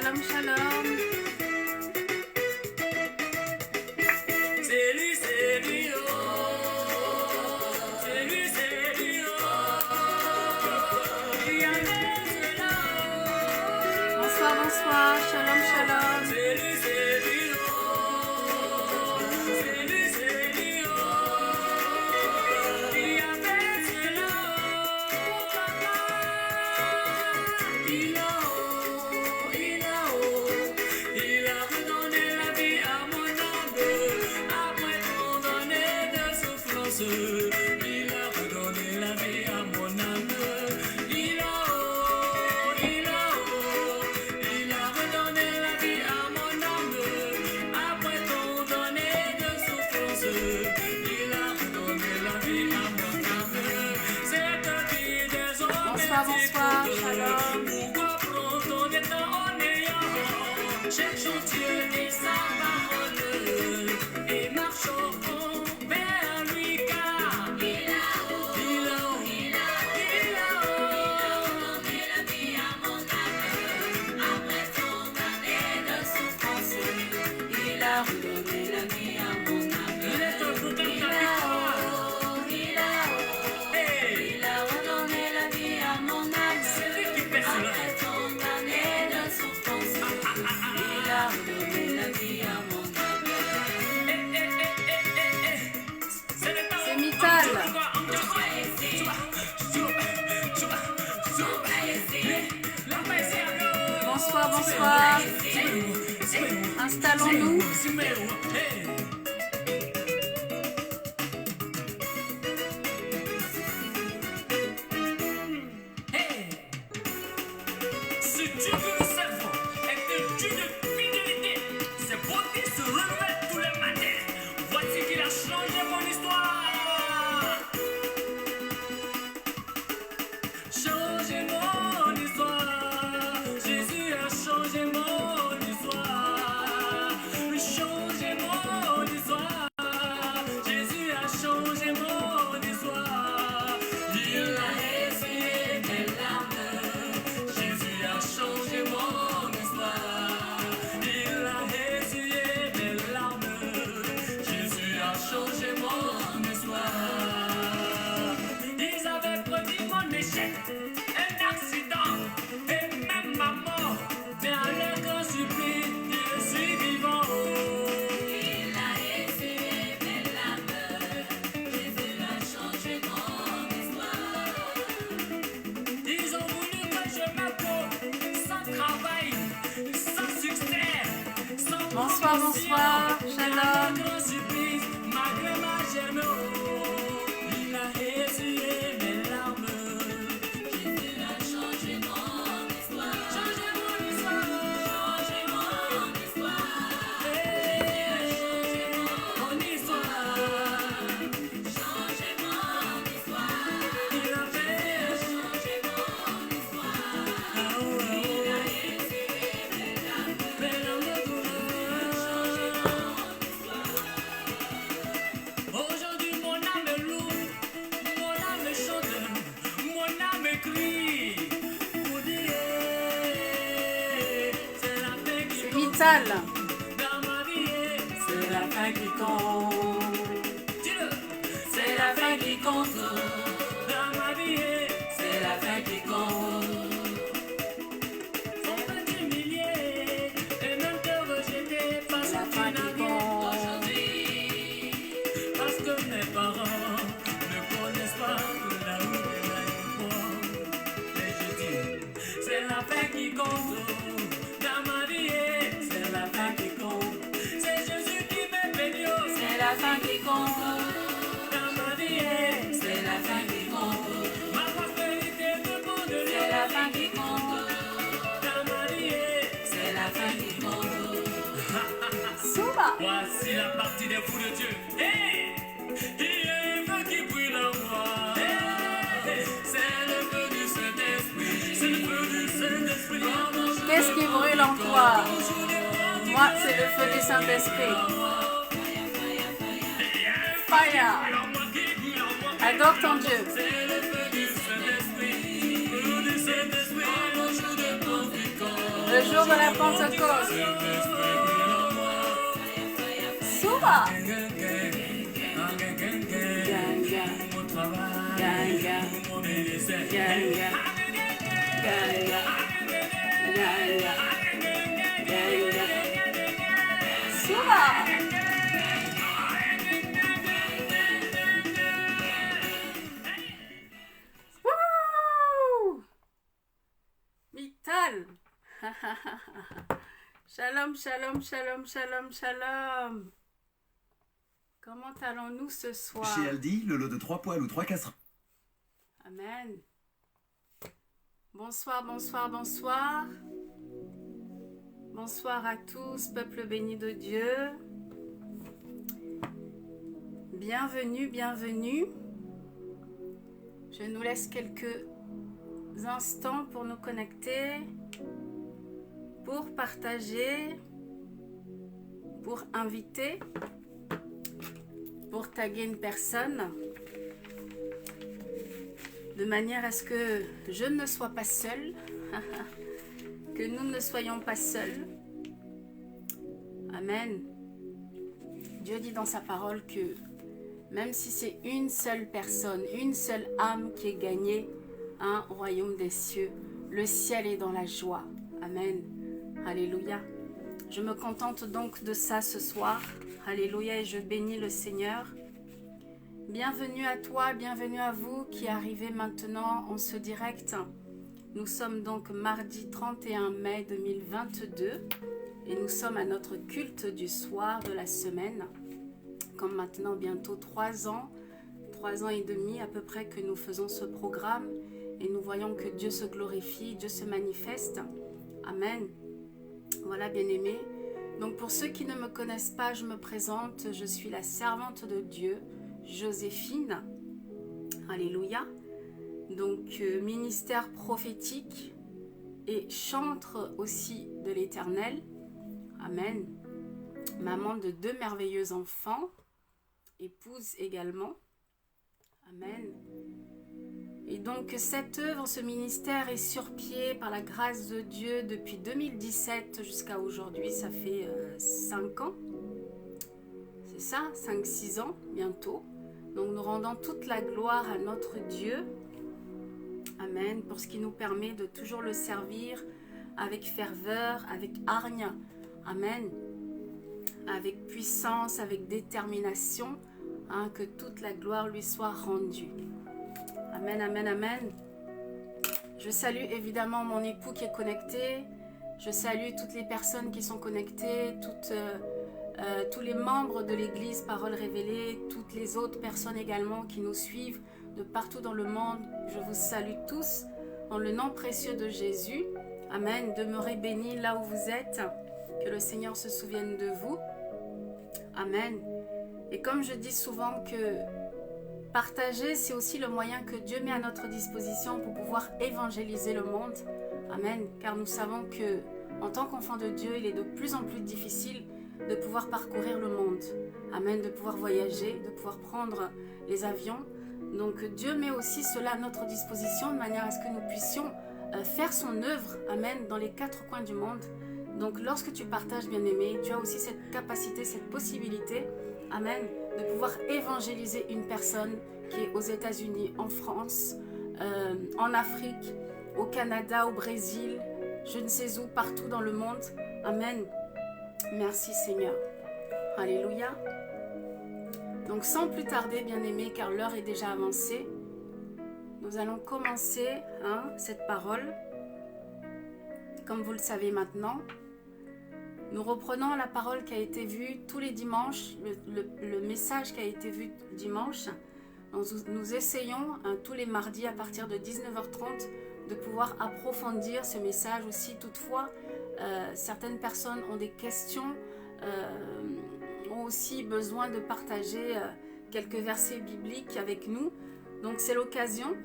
Shalom, shalom. Bonsoir, bonsoir. Shalom, shalom. Bonsoir, bonsoir, shalom. Cherchons Dieu et sa parole et marchons vers lui car il a redonné la vie à mon âme. Après tant d'années de souffrance, il a redonné la vie à mon âme. Il est un peu comme il a redonné la vie à mon âme. C'est lui qui fait cela. Après tant d'années de souffrance, il a redonné la vie à mon âme. C'est Mital. Bonsoir, bonsoir. Installons-nous. Ce Dieu que nous servons est un Dieu de fidélité. Ses bontés se renouvellent tous les matins. Voici qu'il a changé mon histoire. Changé mon histoire. Jésus a changé mon histoire. Changé mon histoire. Jésus a changé mon histoire. Il a essuyé mes larmes. Jésus a changé mon histoire. Il a essuyé mes larmes. Jésus a changé mon histoire. Ils avaient prédit mon échec, un accident et même ma mort. Mais à leur grand supplice, je suis vivant. Il a essuyé mes larmes. Jésus a changé mon histoire. Ils ont voulu que je m'appelle sans travail, sans succès, sans Bonsoir, bonsoir. Shalom. grand supplice, malgré ma gêne, il a essuyé mes larmes. Jésus a changé mon histoire. Changé mon histoire. Changé mon histoire. Jésus a changé mon histoire. Changé mon histoire. Il a fait changer mon histoire. Il a essuyé mes larmes. Mes larmes de douleur. Changé mon histoire. Aujourd'hui mon âme loue, mon âme chante, mon âme crie. Vous direz, c'est la fin qui compte Mital. dans ma vie. C'est la fin qui compte. Dis-le, c'est la fin qui compte dans ma vie. C'est la fin qui compte. On peut t'humilier et même te rejeter parce C'est la que tu fin n'as qui rien compte. aujourd'hui. Parce que mes parents ne connaissent pas la route de l'aéroport. Mais je dis, c'est la fin qui compte dans ma vie. C'est la fin qui compte. C'est Jésus qui me bénit. C'est la fin qui compte dans ma vie. C'est la fin qui compte. Ma prospérité dépend de lui. C'est la fin qui compte dans ma vie. C'est la fin qui compte. Souba. Voici la partie des fous de Dieu. Hey! Il y a un feu qui brûle en moi. Hey! C'est le feu du Saint-Esprit. C'est le feu du Saint-Esprit. Qu'est-ce qui brûle en toi? Moi, c'est le feu du Saint-Esprit. Fire. Adore ton Dieu. C'est le feu du Saint-Esprit. Feu du Saint-Esprit. Le jour de la Pentecôte. Souma. Ganga. Ganga. Ganga. Ganga. Ganga. Ganga. Souma. Wouh! Vital. Shalom, shalom, shalom, shalom, shalom. Comment allons-nous ce soir? Chez Aldi, le lot de 3 poêles ou 3 casseroles. Amen. Bonsoir, bonsoir, bonsoir. Bonsoir à tous, peuple béni de Dieu. Bienvenue, bienvenue. Je nous laisse quelques instants pour nous connecter, pour partager, pour inviter, pour taguer une personne, de manière à ce que je ne sois pas seule, que nous ne soyons pas seuls. Amen. Dieu dit dans sa parole que même si c'est une seule personne, une seule âme qui est gagnée, au royaume des cieux, le ciel est dans la joie. Amen. Alléluia. Je me contente donc de ça ce soir. Alléluia, et je bénis le Seigneur. Bienvenue à toi, bienvenue à vous qui arrivez maintenant en ce direct. Nous sommes donc mardi 31 mai 2022 et nous sommes à notre culte du soir de la semaine. Comme maintenant bientôt 3 ans et demi à peu près que nous faisons ce programme et nous voyons que Dieu se glorifie, Dieu se manifeste. Amen. Voilà, bien-aimés. Donc pour ceux qui ne me connaissent pas, je me présente, je suis la servante de Dieu, Joséphine. Alléluia. Donc ministère prophétique et chantre aussi de l'Éternel. Amen. Maman de 2 merveilleux enfants, épouse également. Amen. Et donc cette œuvre, ce ministère est sur pied par la grâce de Dieu depuis 2017 jusqu'à aujourd'hui. Ça fait 5 ans. C'est ça, 5-6 ans bientôt. Donc nous rendons toute la gloire à notre Dieu. Amen. Pour ce qui nous permet de toujours le servir avec ferveur, avec hargne. Amen. Avec puissance, avec détermination. Que toute la gloire lui soit rendue. Amen, amen, amen. Je salue évidemment mon époux qui est connecté. Je salue toutes les personnes qui sont connectées, tous les membres de l'église Parole Révélée, toutes les autres personnes également qui nous suivent de partout dans le monde. Je vous salue tous dans le nom précieux de Jésus. Amen. Demeurez bénis là où vous êtes. Que le Seigneur se souvienne de vous. Amen. Et comme je dis souvent que partager, c'est aussi le moyen que Dieu met à notre disposition pour pouvoir évangéliser le monde. Amen. Car nous savons que en tant qu'enfant de Dieu, il est de plus en plus difficile de pouvoir parcourir le monde. Amen. De pouvoir voyager, de pouvoir prendre les avions. Donc Dieu met aussi cela à notre disposition de manière à ce que nous puissions faire son œuvre. Amen. Dans les 4 coins du monde. Donc lorsque tu partages, bien-aimé, tu as aussi cette capacité, cette possibilité. Amen. De pouvoir évangéliser une personne qui est aux États-Unis, en France, en Afrique, au Canada, au Brésil, je ne sais où, partout dans le monde. Amen. Merci Seigneur. Alléluia. Donc sans plus tarder, bien-aimés, car l'heure est déjà avancée, nous allons commencer cette parole. Comme vous le savez maintenant, nous reprenons la parole qui a été vue tous les dimanches, le message qui a été vu dimanche. Nous essayons tous les mardis à partir de 19h30 de pouvoir approfondir ce message aussi. Toutefois, certaines personnes ont des questions, ont aussi besoin de partager quelques versets bibliques avec nous. Donc c'est l'occasion,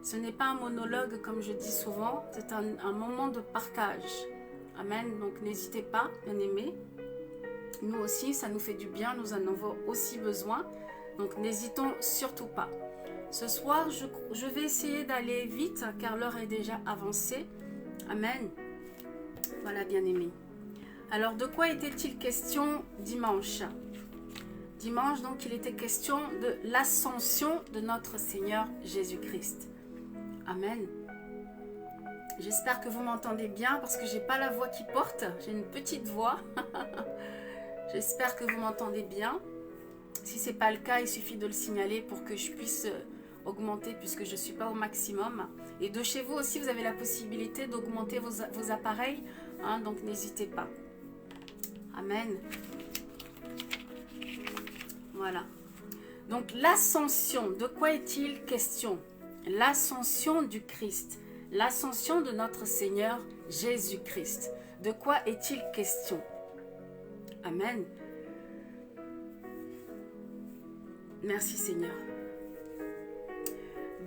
ce n'est pas un monologue comme je dis souvent, c'est un moment de partage. Amen. Donc n'hésitez pas, bien-aimés. Nous aussi, ça nous fait du bien, nous en avons aussi besoin. Donc n'hésitons surtout pas. Ce soir, je vais essayer d'aller vite car l'heure est déjà avancée. Amen. Voilà, bien-aimés. Alors, de quoi était-il question dimanche? Dimanche, donc, il était question de l'ascension de notre Seigneur Jésus-Christ. Amen. J'espère que vous m'entendez bien parce que j'ai pas la voix qui porte. J'ai une petite voix. J'espère que vous m'entendez bien. Si ce n'est pas le cas, il suffit de le signaler pour que je puisse augmenter puisque je ne suis pas au maximum. Et de chez vous aussi, vous avez la possibilité d'augmenter vos appareils. Hein, donc, n'hésitez pas. Amen. Voilà. Donc, l'ascension, de quoi est-il question? L'ascension du Christ. L'ascension de notre Seigneur Jésus-Christ. De quoi est-il question? Amen. Merci Seigneur.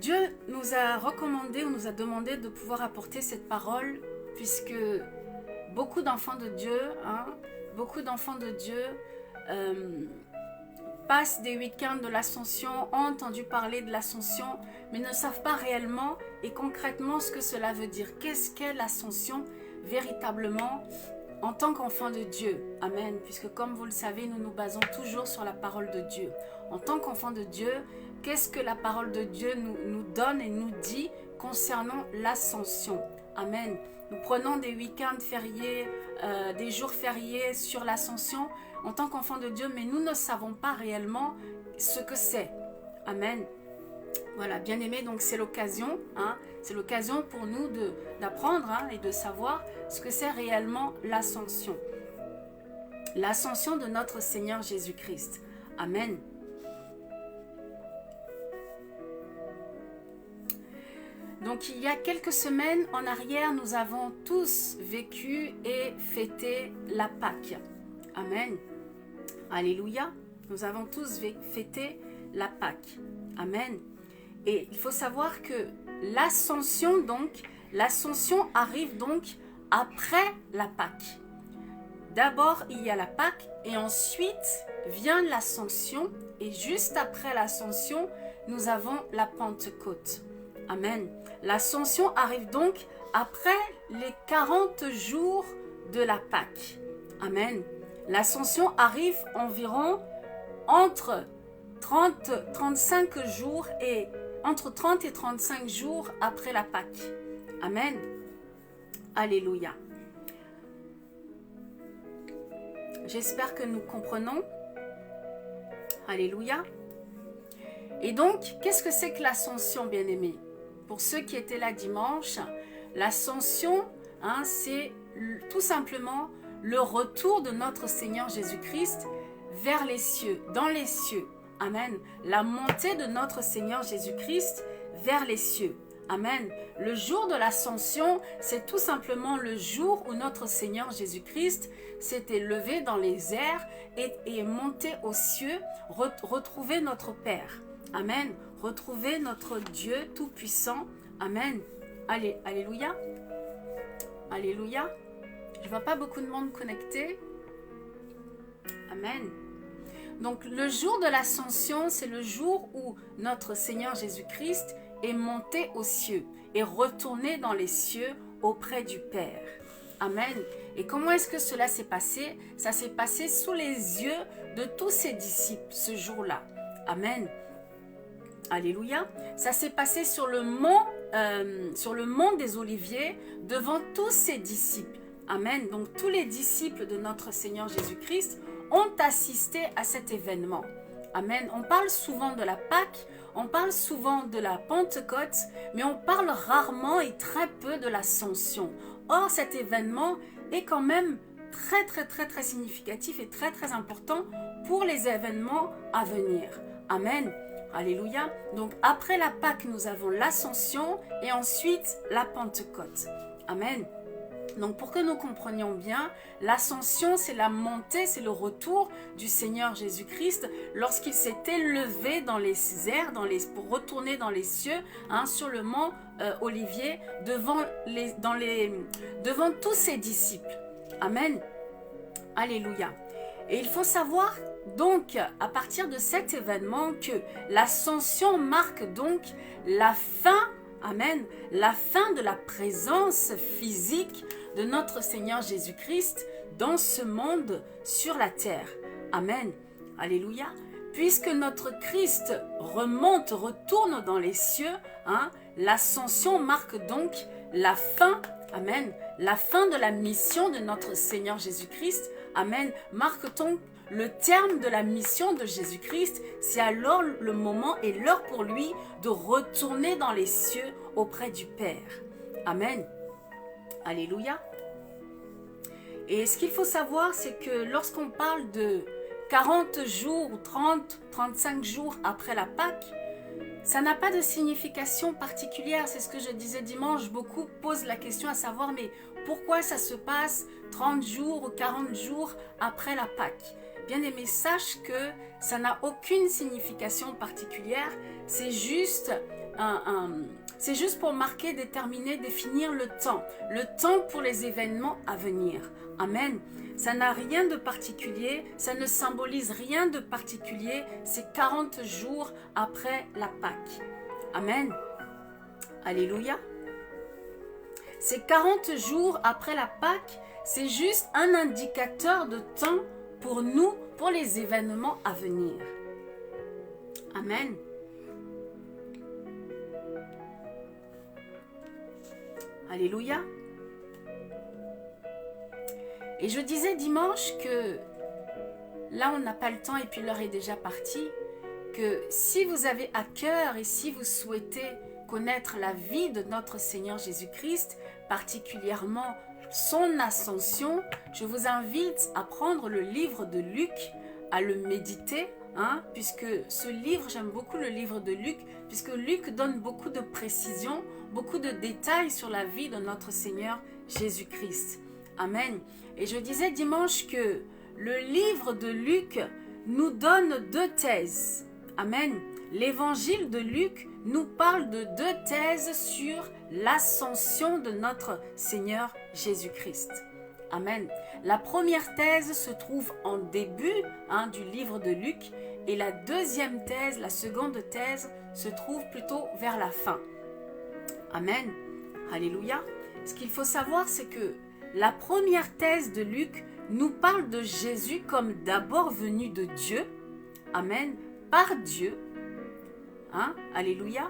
Dieu nous a recommandé ou nous a demandé de pouvoir apporter cette parole puisque beaucoup d'enfants de Dieu, passent des week-ends de l'ascension, ont entendu parler de l'ascension, mais ne savent pas réellement et concrètement ce que cela veut dire. Qu'est-ce qu'est l'ascension véritablement en tant qu'enfant de Dieu? Amen. Puisque comme vous le savez, nous nous basons toujours sur la parole de Dieu. En tant qu'enfant de Dieu, qu'est-ce que la parole de Dieu nous donne et nous dit concernant l'ascension? Amen. Nous prenons des week-ends fériés, des jours fériés sur l'ascension en tant qu'enfant de Dieu, mais nous ne savons pas réellement ce que c'est. Amen. Voilà, bien aimé, donc c'est l'occasion, c'est l'occasion pour nous d'apprendre et de savoir ce que c'est réellement l'ascension. L'ascension de notre Seigneur Jésus-Christ. Amen. Donc il y a quelques semaines en arrière, nous avons tous vécu et fêté la Pâque. Amen. Alléluia. Nous avons tous fêté la Pâque. Amen. Et il faut savoir que l'ascension arrive donc après la Pâque. D'abord, il y a la Pâque et ensuite vient l'ascension. Et juste après l'ascension, nous avons la Pentecôte. Amen. L'ascension arrive donc après les 40 jours de la Pâque. Amen. L'ascension arrive environ entre 30 et 35 jours après la Pâque. Amen. Alléluia. J'espère que nous comprenons. Alléluia. Et donc, qu'est-ce que c'est que l'ascension, bien-aimés? Pour ceux qui étaient là dimanche, l'ascension, c'est tout simplement le retour de notre Seigneur Jésus-Christ vers les cieux, dans les cieux. Amen. La montée de notre Seigneur Jésus-Christ vers les cieux. Amen. Le jour de l'ascension, c'est tout simplement le jour où notre Seigneur Jésus-Christ s'est élevé dans les airs et est monté aux cieux, retrouver notre Père. Amen. Retrouver notre Dieu Tout-Puissant. Amen. Allez, alléluia. Alléluia. Je ne vois pas beaucoup de monde connecté. Amen. Donc, le jour de l'ascension, c'est le jour où notre Seigneur Jésus-Christ est monté aux cieux et retourné dans les cieux auprès du Père. Amen. Et comment est-ce que cela s'est passé? Ça s'est passé sous les yeux de tous ses disciples ce jour-là. Amen. Alléluia. Ça s'est passé sur le mont des Oliviers devant tous ses disciples. Amen. Donc tous les disciples de notre Seigneur Jésus-Christ ont assisté à cet événement. Amen. On parle souvent de la Pâque, on parle souvent de la Pentecôte, mais on parle rarement et très peu de l'Ascension. Or, cet événement est quand même très significatif et très important pour les événements à venir. Amen. Alléluia. Donc, après la Pâque, nous avons l'Ascension et ensuite la Pentecôte. Amen. Donc, pour que nous comprenions bien, l'ascension, c'est la montée, c'est le retour du Seigneur Jésus-Christ lorsqu'il s'est élevé dans les airs, pour retourner dans les cieux, sur le mont Olivier, devant tous ses disciples. Amen. Alléluia. Et il faut savoir donc, à partir de cet événement, que l'ascension marque donc la fin, amen, la fin de la présence physique de notre Seigneur Jésus-Christ dans ce monde, sur la terre. Amen. Alléluia. Puisque notre Christ remonte, retourne dans les cieux, hein, l'ascension marque donc la fin, amen, la fin de la mission de notre Seigneur Jésus-Christ, amen, marque donc le terme de la mission de Jésus-Christ. C'est alors le moment et l'heure pour lui de retourner dans les cieux auprès du Père. Amen. Alléluia. Et ce qu'il faut savoir, c'est que lorsqu'on parle de 40 jours ou 30, 35 jours après la Pâque, ça n'a pas de signification particulière. C'est ce que je disais dimanche. Beaucoup posent la question à savoir, mais pourquoi ça se passe 30 jours ou 40 jours après la Pâque? Bien-aimé, sache que ça n'a aucune signification particulière. C'est juste pour marquer, déterminer, définir le temps pour les événements à venir. Amen. Ça n'a rien de particulier, ça ne symbolise rien de particulier. C'est 40 jours après la Pâque. Amen. Alléluia. Ces 40 jours après la Pâque, c'est juste un indicateur de temps pour nous, pour les événements à venir. Amen. Alléluia. Et je disais dimanche que là on n'a pas le temps et puis l'heure est déjà partie, que si vous avez à cœur et si vous souhaitez connaître la vie de notre Seigneur Jésus-Christ, particulièrement son ascension, je vous invite à prendre le livre de Luc, à le méditer, hein, puisque ce livre, j'aime beaucoup le livre de Luc, puisque Luc donne beaucoup de précisions, beaucoup de détails sur la vie de notre Seigneur Jésus-Christ. Amen. Et je disais dimanche que le livre de Luc nous donne deux thèses. Amen. L'évangile de Luc nous parle de deux thèses sur l'ascension de notre Seigneur Jésus-Christ. Amen. La première thèse se trouve en début du livre de Luc et la deuxième thèse, la seconde thèse, se trouve plutôt vers la fin. Amen. Alléluia. Ce qu'il faut savoir, c'est que la première thèse de Luc nous parle de Jésus comme d'abord venu de Dieu. Amen. Par Dieu. Hein? Alléluia.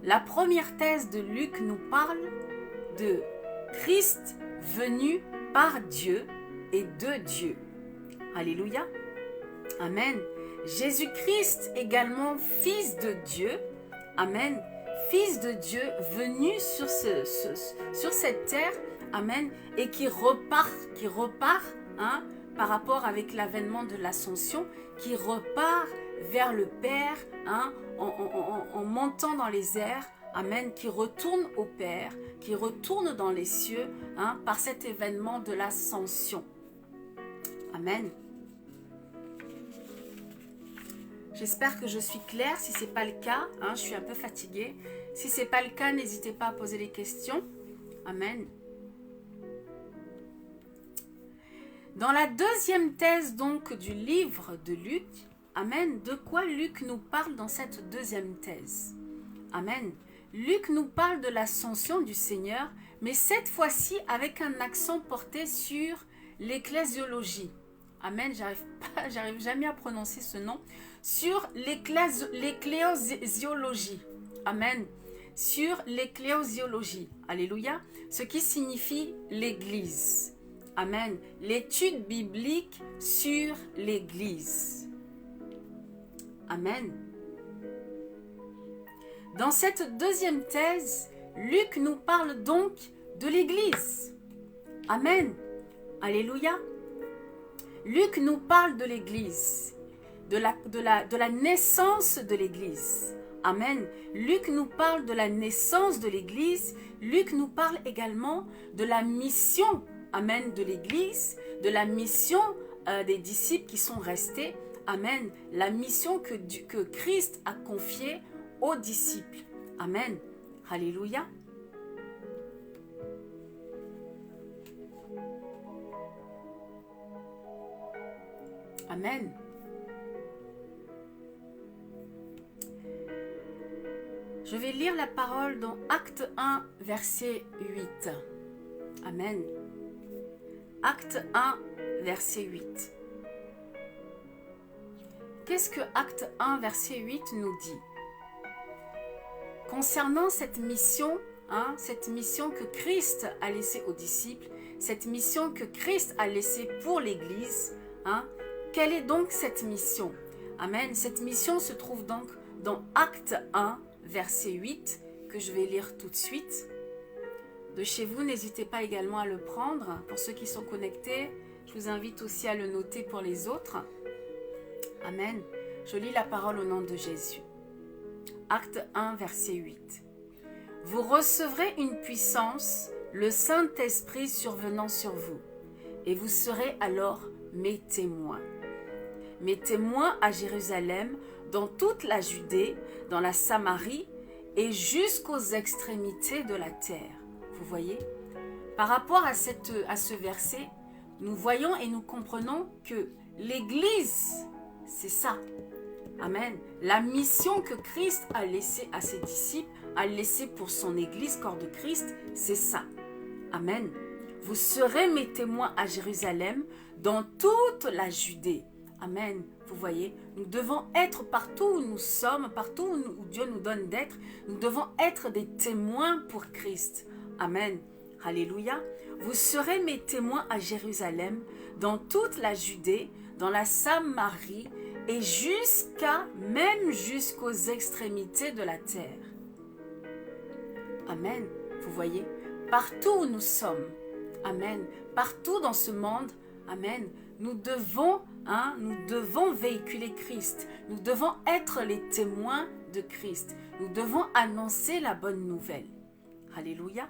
La première thèse de Luc nous parle de Christ venu par Dieu et de Dieu. Alléluia. Amen. Jésus-Christ également fils de Dieu. Amen. Fils de Dieu venu sur cette terre. Amen. Et qui repart par rapport avec l'avènement de l'ascension, qui repart vers le Père en montant dans les airs. Amen. Qui retourne au Père, qui retourne dans les cieux par cet événement de l'ascension. Amen. J'espère que je suis claire. Si ce n'est pas le cas, je suis un peu fatiguée. Si ce n'est pas le cas, n'hésitez pas à poser des questions. Amen. Dans la deuxième thèse donc du livre de Luc, amen, de quoi Luc nous parle dans cette deuxième thèse? Amen. Luc nous parle de l'ascension du Seigneur, mais cette fois-ci avec un accent porté sur l'ecclésiologie. Amen, j'arrive jamais à prononcer ce nom. Sur l'ecclésiologie. Amen. Sur l'ecclésiologie. Alléluia. Ce qui signifie l'Église. Amen. L'étude biblique sur l'Église. Amen. Dans cette deuxième thèse, Luc nous parle donc de l'Église. Amen. Alléluia. Luc nous parle de l'Église, de la naissance de l'Église. Amen. Luc nous parle de la naissance de l'Église. Luc nous parle également de la mission, amen, de l'Église, de la mission des disciples qui sont restés. Amen. La mission que Christ a confiée aux disciples. Amen. Alléluia. Amen. Je vais lire la parole dans Acte 1, verset 8. Amen. Acte 1, verset 8. Qu'est-ce que Acte 1, verset 8 nous dit? Concernant cette mission que Christ a laissée aux disciples, cette mission que Christ a laissée pour l'Église, quelle est donc cette mission? Amen. Cette mission se trouve donc dans Acte 1, verset 8, que je vais lire tout de suite. De chez vous, n'hésitez pas également à le prendre. Pour ceux qui sont connectés, je vous invite aussi à le noter pour les autres. Amen. Je lis la parole au nom de Jésus. Acte 1, verset 8. Vous recevrez une puissance, le Saint-Esprit survenant sur vous, et vous serez alors mes témoins. Mes témoins à Jérusalem, dans toute la Judée, dans la Samarie et jusqu'aux extrémités de la terre. Vous voyez? Par rapport à ce verset, nous voyons et nous comprenons que l'Église, c'est ça. Amen. La mission que Christ a laissée à ses disciples, a laissée pour son Église, corps de Christ, c'est ça. Amen. Vous serez mes témoins à Jérusalem, dans toute la Judée. Amen. Vous voyez, nous devons être partout où nous sommes, partout où Dieu nous donne d'être. Nous devons être des témoins pour Christ. Amen. Alléluia. Vous serez mes témoins à Jérusalem, dans toute la Judée, dans la Samarie et même jusqu'aux extrémités de la terre. Amen. Vous voyez, partout où nous sommes, amen, partout dans ce monde, amen, nous devons véhiculer Christ. Nous devons être les témoins de Christ. Nous devons annoncer la bonne nouvelle. Alléluia.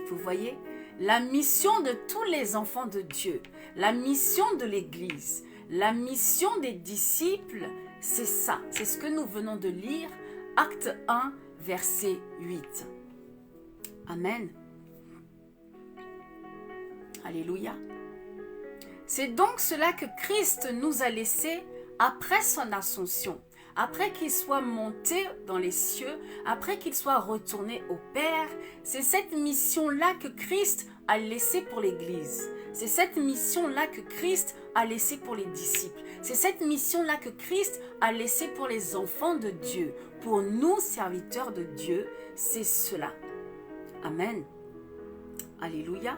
Vous voyez, la mission de tous les enfants de Dieu, la mission de l'Église, la mission des disciples, c'est ça. C'est ce que nous venons de lire, Acte 1, verset 8. Amen. Alléluia. C'est donc cela que Christ nous a laissé après son ascension, après qu'il soit monté dans les cieux, après qu'il soit retourné au Père. C'est cette mission-là que Christ a laissée pour l'Église. C'est cette mission-là que Christ a laissée pour les disciples. C'est cette mission-là que Christ a laissée pour les enfants de Dieu. Pour nous, serviteurs de Dieu, c'est cela. Amen. Alléluia.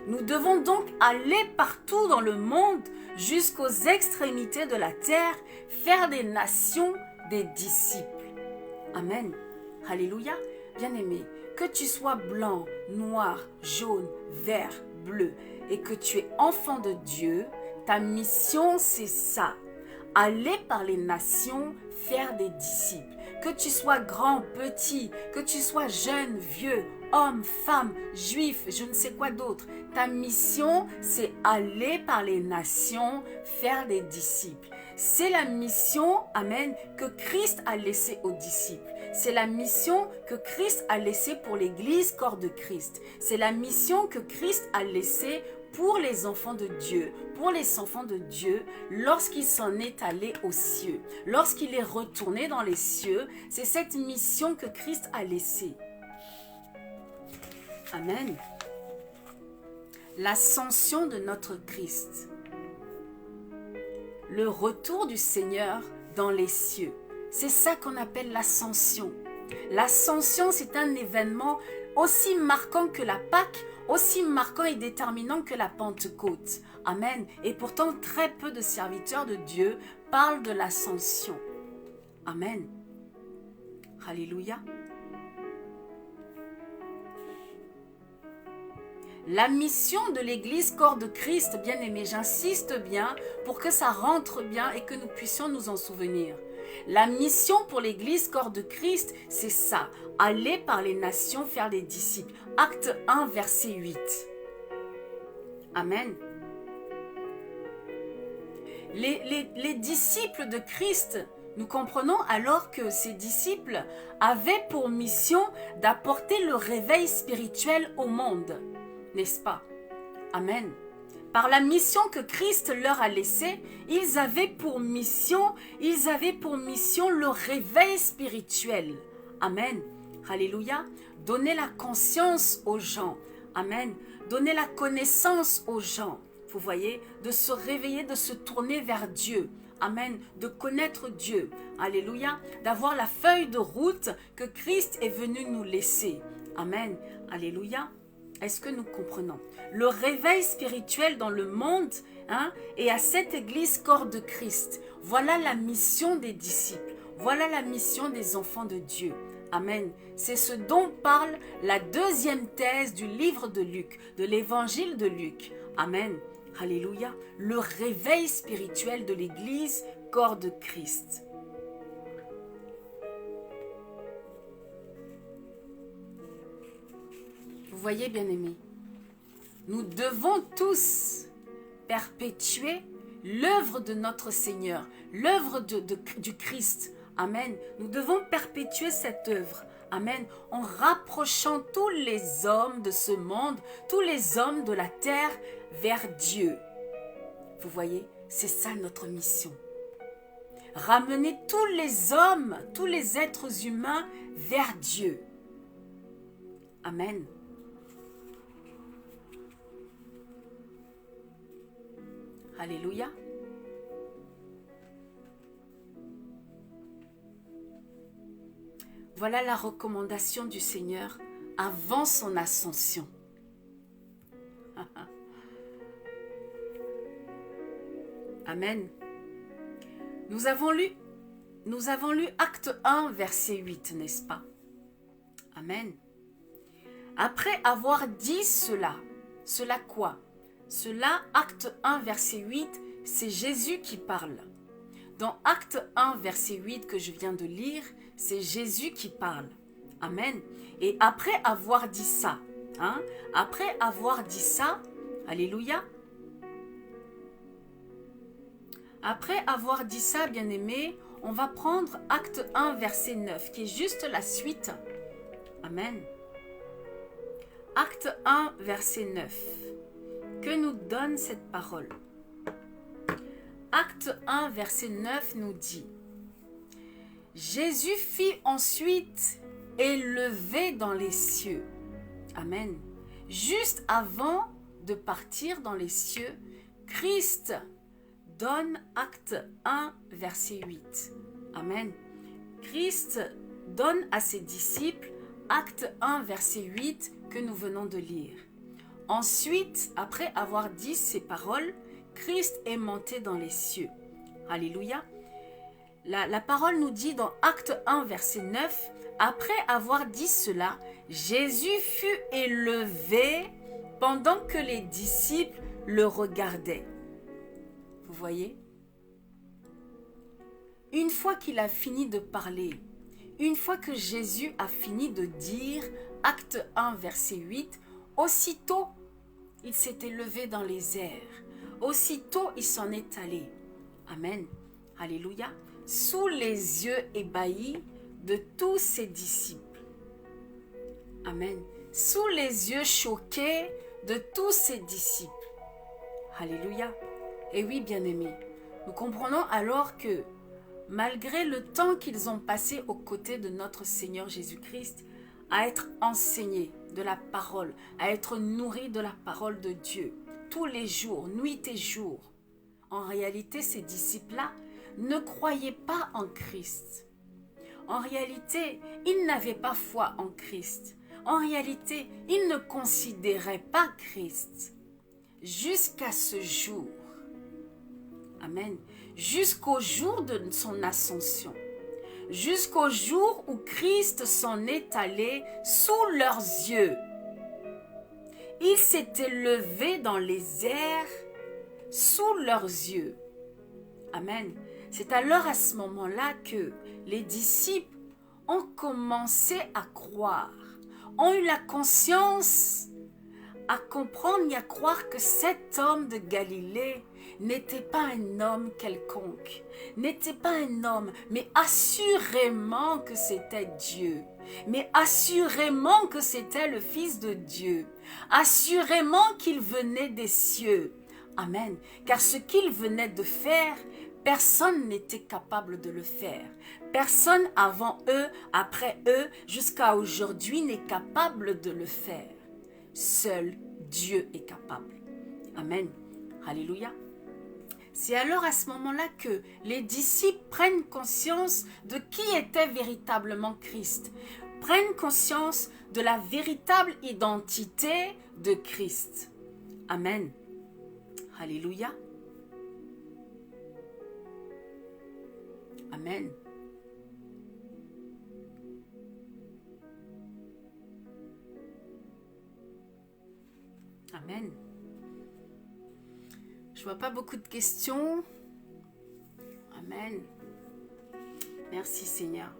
Nous devons donc aller partout dans le monde, jusqu'aux extrémités de la terre, faire des nations des disciples. Amen. Alléluia. Bien-aimé, que tu sois blanc, noir, jaune, vert, bleu, et que tu es enfant de Dieu, ta mission c'est ça. Aller par les nations, faire des disciples. Que tu sois grand, petit, que tu sois jeune, vieux, homme, femme, juif, je ne sais quoi d'autre. Ta mission, c'est aller par les nations, faire des disciples. C'est la mission, amen, que Christ a laissée aux disciples. C'est la mission que Christ a laissée pour l'Église, corps de Christ. C'est la mission que Christ a laissée pour les enfants de Dieu, pour les enfants de Dieu, lorsqu'il s'en est allé aux cieux, lorsqu'il est retourné dans les cieux, c'est cette mission que Christ a laissée. Amen. L'ascension de notre Christ. Le retour du Seigneur dans les cieux. C'est ça qu'on appelle l'ascension. L'ascension, c'est un événement aussi marquant que la Pâque, aussi marquant et déterminant que la Pentecôte. Amen. Et pourtant, très peu de serviteurs de Dieu parlent de l'ascension. Amen. Alléluia. La mission de l'Église, corps de Christ, bien-aimé, j'insiste bien pour que ça rentre bien et que nous puissions nous en souvenir. La mission pour l'Église, corps de Christ, c'est ça. Aller par les nations, faire des disciples. Acte 1, verset 8. Amen. Les disciples de Christ, nous comprenons alors que ces disciples avaient pour mission d'apporter le réveil spirituel au monde. N'est-ce pas? Amen. Par la mission que Christ leur a laissée, ils avaient pour mission le réveil spirituel. Amen. Alléluia. Donner la conscience aux gens. Amen. donner la connaissance aux gens, vous voyez, de se réveiller, de se tourner vers Dieu. Amen, de connaître Dieu. Alléluia, d'avoir la feuille de route que Christ est venu nous laisser. Amen, alléluia. Est-ce que nous comprenons? Le réveil spirituel dans le monde et à cette église corps de Christ. Voilà la mission des disciples. Voilà la mission des enfants de Dieu. Amen. C'est ce dont parle la deuxième thèse du livre de Luc, de l'évangile de Luc. Amen. Alléluia. Le réveil spirituel de l'église corps de Christ. Vous voyez, bien-aimés, nous devons tous perpétuer l'œuvre de notre Seigneur, l'œuvre du Christ. Amen. Nous devons perpétuer cette œuvre. Amen. En rapprochant tous les hommes de ce monde, tous les hommes de la terre vers Dieu. Vous voyez, c'est ça notre mission. Ramener tous les hommes, tous les êtres humains vers Dieu. Amen. Alléluia. Voilà la recommandation du Seigneur avant son ascension. Amen. Nous avons lu Acte 1, verset 8, n'est-ce pas? Amen. Après avoir dit cela quoi? Cela, Acte 1, verset 8, c'est Jésus qui parle. Dans Acte 1, verset 8 que je viens de lire, c'est Jésus qui parle. Amen. Et après avoir dit ça, alléluia. Après avoir dit ça, bien-aimés, on va prendre Acte 1, verset 9, qui est juste la suite. Amen. Acte 1, verset 9. Que nous donne cette parole? Acte 1, verset 9 nous dit: Jésus fit ensuite élever dans les cieux. Amen. Juste avant de partir dans les cieux, Christ donne Acte 1, verset 8. Amen. Christ donne à ses disciples Acte 1, verset 8 que nous venons de lire. Ensuite, après avoir dit ces paroles, Christ est monté dans les cieux. Alléluia. La parole nous dit dans Acte 1, verset 9, après avoir dit cela, Jésus fut élevé pendant que les disciples le regardaient. Vous voyez? Une fois qu'il a fini de parler, une fois que Jésus a fini de dire Acte 1, verset 8, aussitôt, il s'est élevé dans les airs. Aussitôt, il s'en est allé. Amen. Alléluia. Sous les yeux ébahis de tous ses disciples. Amen. Sous les yeux choqués de tous ses disciples. Alléluia. Et oui, bien-aimés, nous comprenons alors que malgré le temps qu'ils ont passé aux côtés de notre Seigneur Jésus-Christ, à être enseignés de la parole, à être nourris de la parole de Dieu, tous les jours, nuit et jour, en réalité, ces disciples-là ne croyaient pas en Christ. En réalité, ils n'avaient pas foi en Christ. En réalité, ils ne considéraient pas Christ. Jusqu'à ce jour. Amen. Jusqu'au jour de son ascension. Jusqu'au jour où Christ s'en est allé sous leurs yeux. Il s'est élevé dans les airs sous leurs yeux. Amen. C'est alors à ce moment-là que les disciples ont commencé à croire, ont eu la conscience, à comprendre et à croire que cet homme de Galilée n'était pas un homme quelconque, n'était pas un homme, mais assurément que c'était Dieu, mais assurément que c'était le Fils de Dieu, assurément qu'il venait des cieux. Amen. Car ce qu'il venait de faire, personne n'était capable de le faire. Personne avant eux, après eux, jusqu'à aujourd'hui n'est capable de le faire. Seul Dieu est capable. Amen. Alléluia. C'est alors à ce moment-là que les disciples prennent conscience de qui était véritablement Christ, prennent conscience de la véritable identité de Christ. Amen. Alléluia. Amen. Amen. Je vois pas beaucoup de questions. Amen. Merci Seigneur.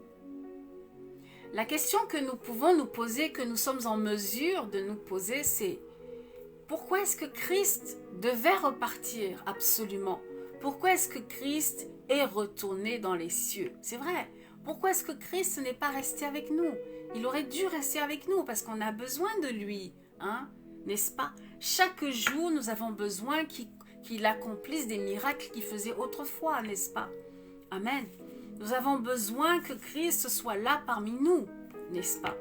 La question que nous pouvons nous poser, que nous sommes en mesure de nous poser, c'est pourquoi est-ce que Christ devait repartir absolument? Pourquoi est-ce que Christ est retourné dans les cieux? C'est vrai. Pourquoi est-ce que Christ n'est pas resté avec nous? Il aurait dû rester avec nous parce qu'on a besoin de lui, hein? N'est-ce pas? Chaque jour, nous avons besoin qu'il accomplisse des miracles qu'il faisait autrefois, n'est-ce pas? Amen. Nous avons besoin que Christ soit là parmi nous, n'est-ce pas?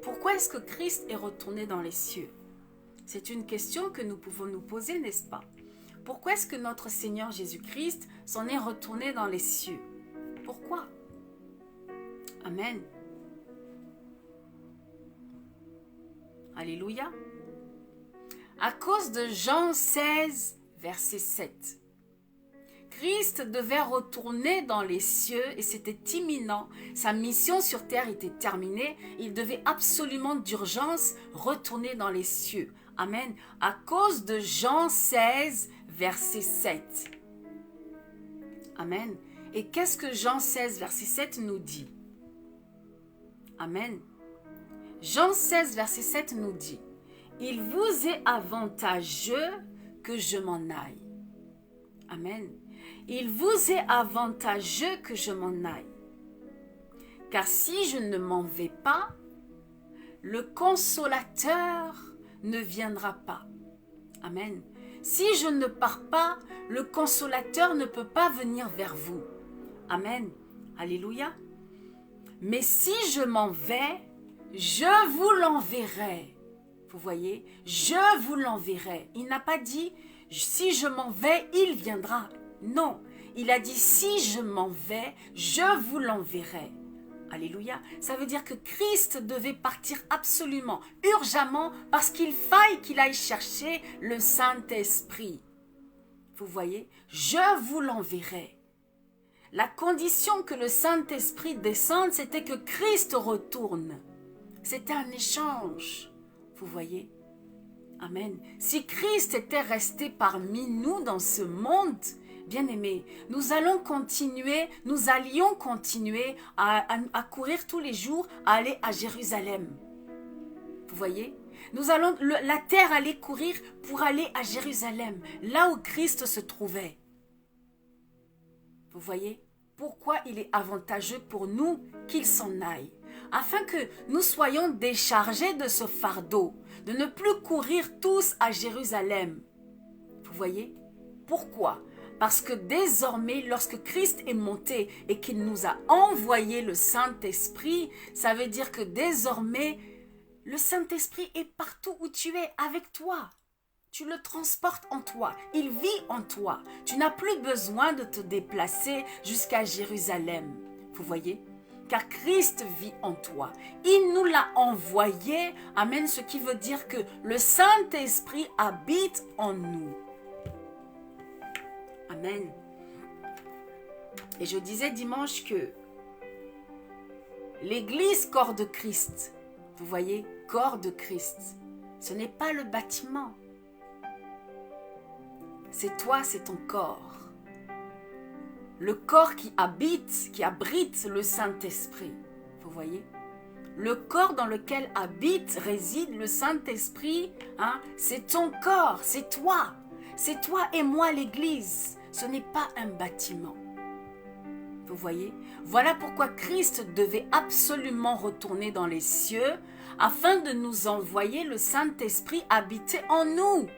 Pourquoi est-ce que Christ est retourné dans les cieux? C'est une question que nous pouvons nous poser, n'est-ce pas? Pourquoi est-ce que notre Seigneur Jésus-Christ s'en est retourné dans les cieux? Pourquoi? Amen. Alléluia. À cause de Jean 16, verset 7. Christ devait retourner dans les cieux et c'était imminent. Sa mission sur terre était terminée. Il devait absolument d'urgence retourner dans les cieux. Amen. À cause de Jean 16, verset 7. Amen. Et qu'est-ce que Jean 16, verset 7 nous dit? Amen. Jean 16, verset 7 nous dit: il vous est avantageux que je m'en aille. Amen. Il vous est avantageux que je m'en aille. Car si je ne m'en vais pas, le consolateur ne viendra pas. Amen. Si je ne pars pas, le consolateur ne peut pas venir vers vous. Amen. Alléluia. Mais si je m'en vais, je vous l'enverrai. Vous voyez, je vous l'enverrai. Il n'a pas dit, si je m'en vais, il viendra. Non, il a dit, si je m'en vais, je vous l'enverrai. Alléluia. Ça veut dire que Christ devait partir absolument, urgemment, parce qu'il faille qu'il aille chercher le Saint-Esprit. Vous voyez, je vous l'enverrai. La condition que le Saint-Esprit descende, c'était que Christ retourne. C'était un échange. Vous voyez? Amen. Si Christ était resté parmi nous dans ce monde, bien-aimés, nous allions continuer à courir tous les jours, à aller à Jérusalem. Vous voyez? La terre allait courir pour aller à Jérusalem, là où Christ se trouvait. Vous voyez? Pourquoi il est avantageux pour nous qu'il s'en aille? Afin que nous soyons déchargés de ce fardeau, de ne plus courir tous à Jérusalem. Vous voyez? Pourquoi? Parce que désormais, lorsque Christ est monté et qu'il nous a envoyé le Saint-Esprit, ça veut dire que désormais, le Saint-Esprit est partout où tu es, avec toi. Tu le transportes en toi. Il vit en toi. Tu n'as plus besoin de te déplacer jusqu'à Jérusalem. Vous voyez? Car Christ vit en toi. Il nous l'a envoyé. Amen. Ce qui veut dire que le Saint-Esprit habite en nous. Amen. Et je disais dimanche que l'Église, corps de Christ, vous voyez, corps de Christ, ce n'est pas le bâtiment. C'est toi, c'est ton corps. Le corps qui abrite le Saint-Esprit. Vous voyez? Le corps dans lequel réside le Saint-Esprit, hein, c'est ton corps, c'est toi. C'est toi et moi l'Église. Ce n'est pas un bâtiment. Vous voyez? Voilà pourquoi Christ devait absolument retourner dans les cieux afin de nous envoyer le Saint-Esprit habiter en nous.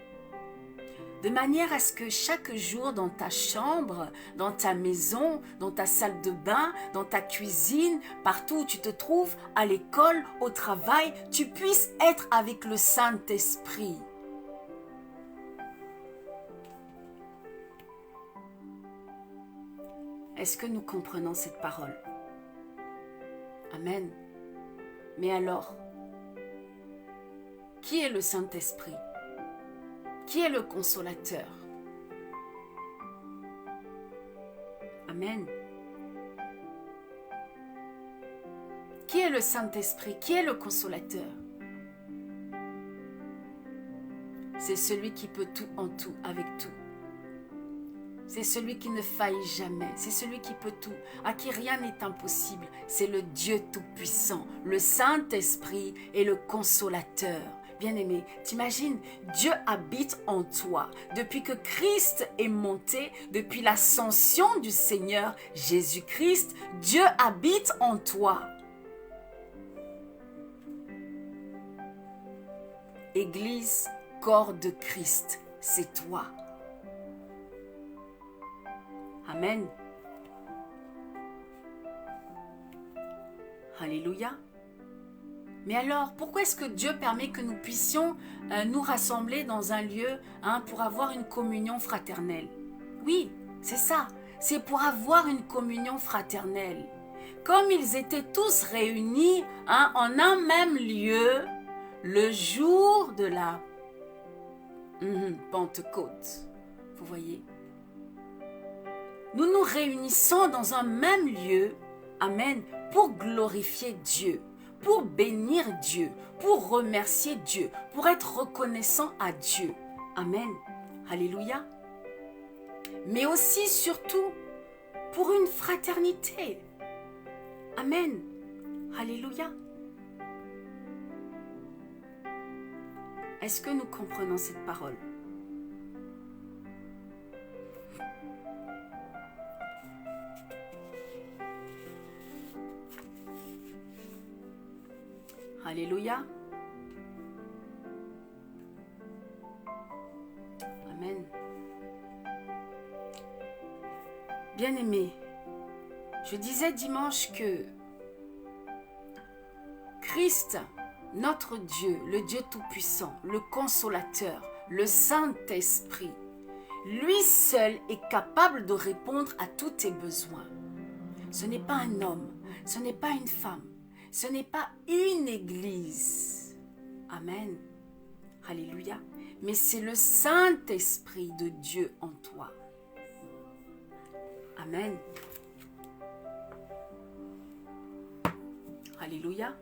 De manière à ce que chaque jour dans ta chambre, dans ta maison, dans ta salle de bain, dans ta cuisine, partout où tu te trouves, à l'école, au travail, tu puisses être avec le Saint-Esprit. Est-ce que nous comprenons cette parole? Amen. Mais alors, qui est le Saint-Esprit? Qui est le consolateur? Amen. Qui est le Saint-Esprit? Qui est le consolateur? C'est celui qui peut tout en tout avec tout. C'est celui qui ne faillit jamais. C'est celui qui peut tout, à qui rien n'est impossible. C'est le Dieu Tout-Puissant, le Saint-Esprit et le Consolateur. Bien-aimé, t'imagines, Dieu habite en toi. Depuis que Christ est monté, depuis l'ascension du Seigneur Jésus-Christ, Dieu habite en toi. Église, corps de Christ, c'est toi. Amen. Alléluia. Mais alors, pourquoi est-ce que Dieu permet que nous puissions nous rassembler dans un lieu pour avoir une communion fraternelle? Oui, c'est ça. C'est pour avoir une communion fraternelle. Comme ils étaient tous réunis en un même lieu, le jour de la Pentecôte. Vous voyez? Nous nous réunissons dans un même lieu, amen, pour glorifier Dieu, pour bénir Dieu, pour remercier Dieu, pour être reconnaissant à Dieu. Amen. Alléluia. Mais aussi, surtout, pour une fraternité. Amen. Alléluia. Est-ce que nous comprenons cette parole? Alléluia. Amen. Bien-aimés, je disais dimanche que Christ, notre Dieu, le Dieu Tout-Puissant, le Consolateur, le Saint-Esprit, lui seul est capable de répondre à tous tes besoins. Ce n'est pas un homme, ce n'est pas une femme, ce n'est pas une église. Amen. Alléluia. Mais c'est le Saint-Esprit de Dieu en toi. Amen. Alléluia.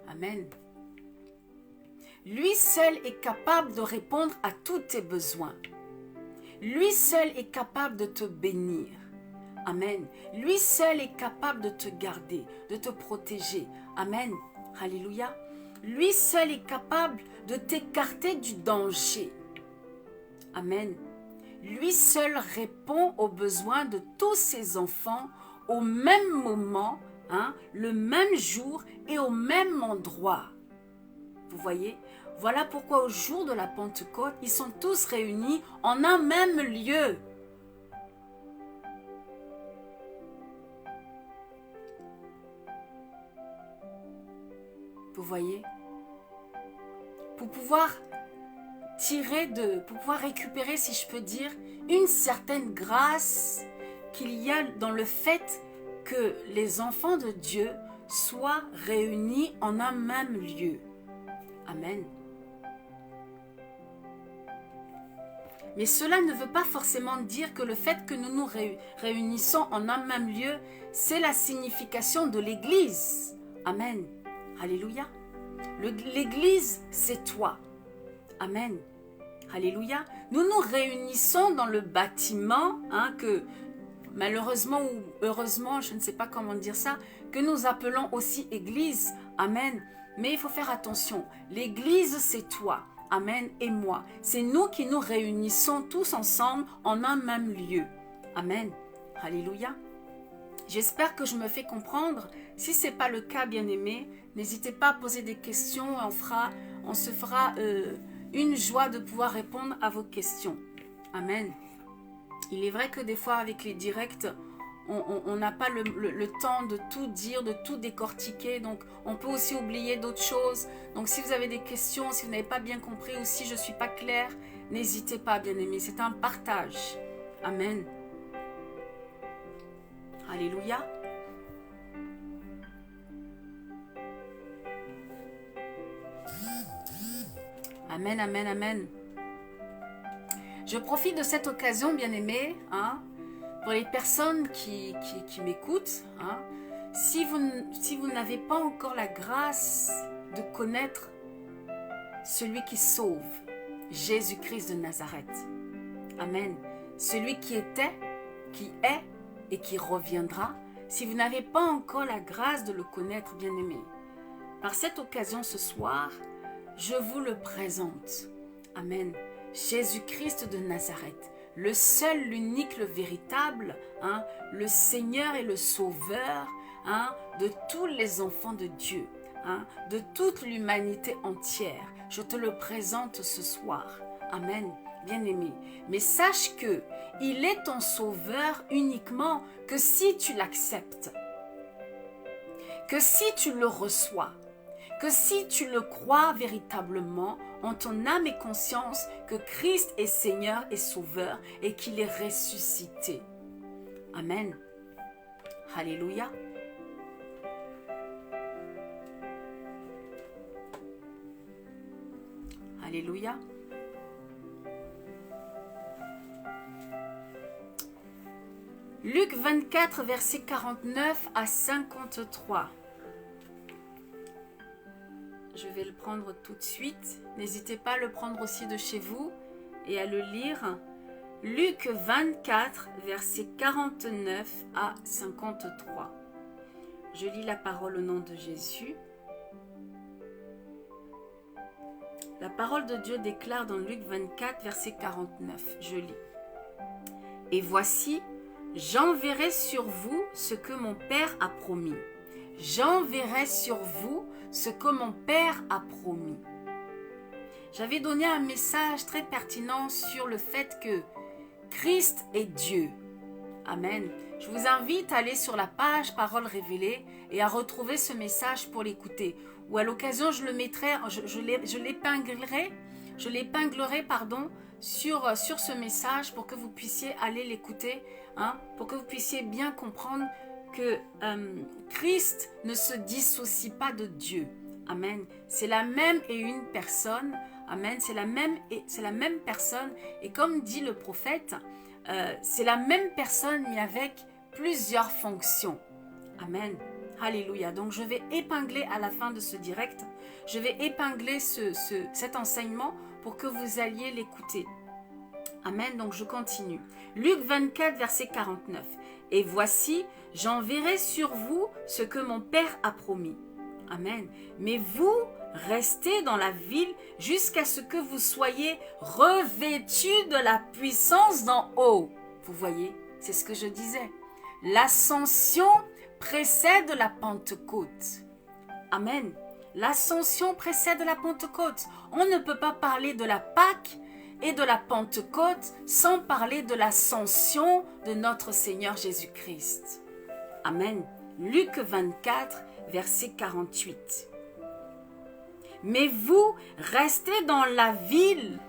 Amen. Lui seul est capable de répondre à tous tes besoins. Lui seul est capable de te bénir. Amen. Lui seul est capable de te garder, de te protéger. Amen. Alléluia. Lui seul est capable de t'écarter du danger. Amen. Lui seul répond aux besoins de tous ses enfants au même moment, le même jour et au même endroit. Vous voyez? Voilà pourquoi au jour de la Pentecôte, ils sont tous réunis en un même lieu. Vous voyez? Pour pouvoir pour pouvoir récupérer, si je peux dire, une certaine grâce qu'il y a dans le fait que les enfants de Dieu soient réunis en un même lieu. Amen. Mais cela ne veut pas forcément dire que le fait que nous nous réunissons en un même lieu, c'est la signification de l'Église. Amen. Alléluia. L'Église, c'est toi. Amen. Alléluia. Nous nous réunissons dans le bâtiment que malheureusement ou heureusement, je ne sais pas comment dire ça, que nous appelons aussi Église. Amen. Mais il faut faire attention. L'Église, c'est toi. Amen. Et moi. C'est nous qui nous réunissons tous ensemble en un même lieu. Amen. Alléluia. J'espère que je me fais comprendre. Si ce n'est pas le cas, bien-aimé, n'hésitez pas à poser des questions. On se fera une joie de pouvoir répondre à vos questions. Amen. Il est vrai que des fois, avec les directs, on n'a pas le temps de tout dire, de tout décortiquer. Donc, on peut aussi oublier d'autres choses. Donc, si vous avez des questions, si vous n'avez pas bien compris ou si je ne suis pas claire, N'hésitez pas, bien-aimés, c'est un partage. Amen. Alléluia. Amen, amen, amen. Je profite de cette occasion, bien-aimés, hein, pour les personnes qui m'écoutent. Hein, si vous n'avez pas encore la grâce de connaître celui qui sauve, Jésus-Christ de Nazareth. Amen. Celui qui était, qui est et qui reviendra. Si vous n'avez pas encore la grâce de le connaître, bien-aimé, par cette occasion ce soir, je vous le présente. Amen. Jésus-Christ de Nazareth, le seul, l'unique, le véritable, hein, le Seigneur et le Sauveur, hein, de tous les enfants de Dieu, hein, de toute l'humanité entière. Je te le présente ce soir. Amen. Bien-aimé. Mais sache que il est ton Sauveur uniquement que si tu l'acceptes, que si tu le reçois, que si tu le crois véritablement en ton âme et conscience que Christ est Seigneur et Sauveur et qu'il est ressuscité. Amen. Alléluia. Alléluia. Luc 24, versets 49 à 53. Je vais le prendre tout de suite. N'hésitez pas à le prendre aussi de chez vous et à le lire. Luc 24, versets 49 à 53. Je lis la parole au nom de Jésus. La parole de Dieu déclare dans Luc 24, verset 49. Je lis. Et voici, j'enverrai sur vous ce que mon Père a promis. J'enverrai sur vous ce que mon Père a promis. J'avais donné un message très pertinent sur le fait que Christ est Dieu. Amen. Je vous invite à aller sur la page Parole révélée et à retrouver ce message pour l'écouter. Ou à l'occasion, je le mettrai, je l'épinglerai sur ce message pour que vous puissiez aller l'écouter, hein, pour que vous puissiez bien comprendre que Christ ne se dissocie pas de Dieu. Amen. C'est la même et une personne. Amen. C'est la même personne. Et comme dit le prophète, c'est la même personne mais avec plusieurs fonctions. Amen. Alléluia. Donc je vais épingler à la fin de ce direct, je vais épingler cet enseignement pour que vous alliez l'écouter. Amen. Donc je continue. Luc 24, verset 49. Et voici, j'enverrai sur vous ce que mon Père a promis. Amen. Mais vous, restez dans la ville jusqu'à ce que vous soyez revêtus de la puissance d'en haut. Vous voyez, c'est ce que je disais. L'ascension précède la Pentecôte. Amen. L'ascension précède la Pentecôte. On ne peut pas parler de la Pâque et de la Pentecôte sans parler de l'ascension de notre Seigneur Jésus-Christ. Amen. Luc 24, verset 48. Mais vous restez dans la ville.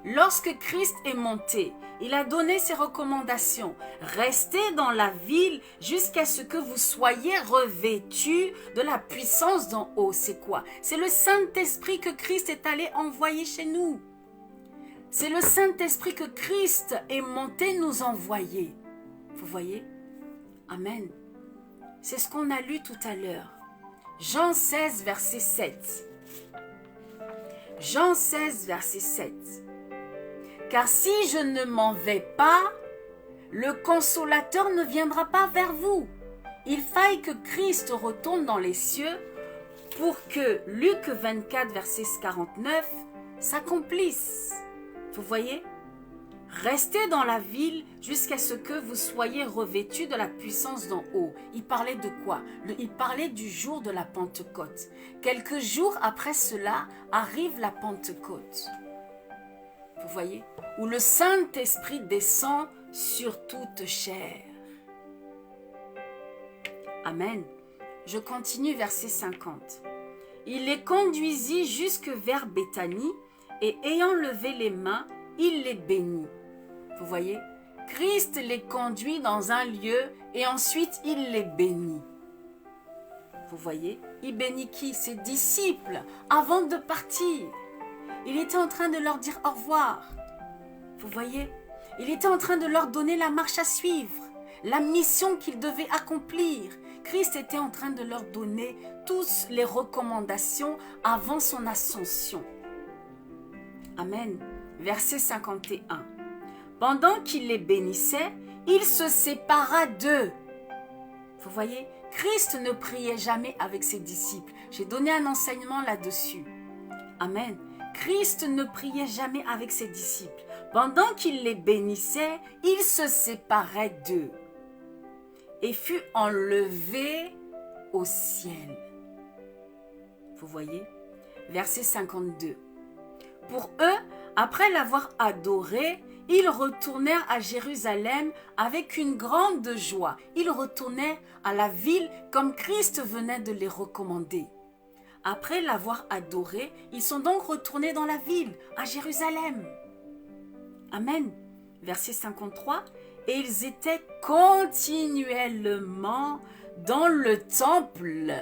Lorsque Christ est monté, il a donné ses recommandations. Restez dans la ville jusqu'à ce que vous soyez revêtus de la puissance d'en haut. C'est quoi? C'est le Saint-Esprit que Christ est allé envoyer chez nous. C'est le Saint-Esprit que Christ est monté nous envoyer. Vous voyez? Amen. C'est ce qu'on a lu tout à l'heure. Jean 16, verset 7. Jean 16, verset 7. Car si je ne m'en vais pas, le consolateur ne viendra pas vers vous. Il faille que Christ retourne dans les cieux pour que Luc 24, verset 49 s'accomplisse. Vous voyez? Restez dans la ville jusqu'à ce que vous soyez revêtus de la puissance d'en haut. Il parlait de quoi? Il parlait du jour de la Pentecôte. Quelques jours après cela arrive la Pentecôte. Vous voyez? Où le Saint-Esprit descend sur toute chair. Amen. Je continue verset 50. Il les conduisit jusque vers Béthanie et ayant levé les mains, il les bénit. Vous voyez? Christ les conduit dans un lieu et ensuite il les bénit. Vous voyez? Il bénit qui? Ses disciples avant de partir. Il était en train de leur dire au revoir. Vous voyez? Il était en train de leur donner la marche à suivre, la mission qu'ils devaient accomplir. Christ était en train de leur donner toutes les recommandations avant son ascension. Amen. Verset 51. Pendant qu'il les bénissait, il se sépara d'eux. Vous voyez, Christ ne priait jamais avec ses disciples. J'ai donné un enseignement là-dessus. Amen. Christ ne priait jamais avec ses disciples. Pendant qu'il les bénissait, il se séparait d'eux et fut enlevé au ciel. Vous voyez? Verset 52. Pour eux, après l'avoir adoré, ils retournèrent à Jérusalem avec une grande joie. Ils retournaient à la ville comme Christ venait de les recommander. Après l'avoir adoré, ils sont donc retournés dans la ville, à Jérusalem. Amen. Verset 53. Et ils étaient continuellement dans le temple.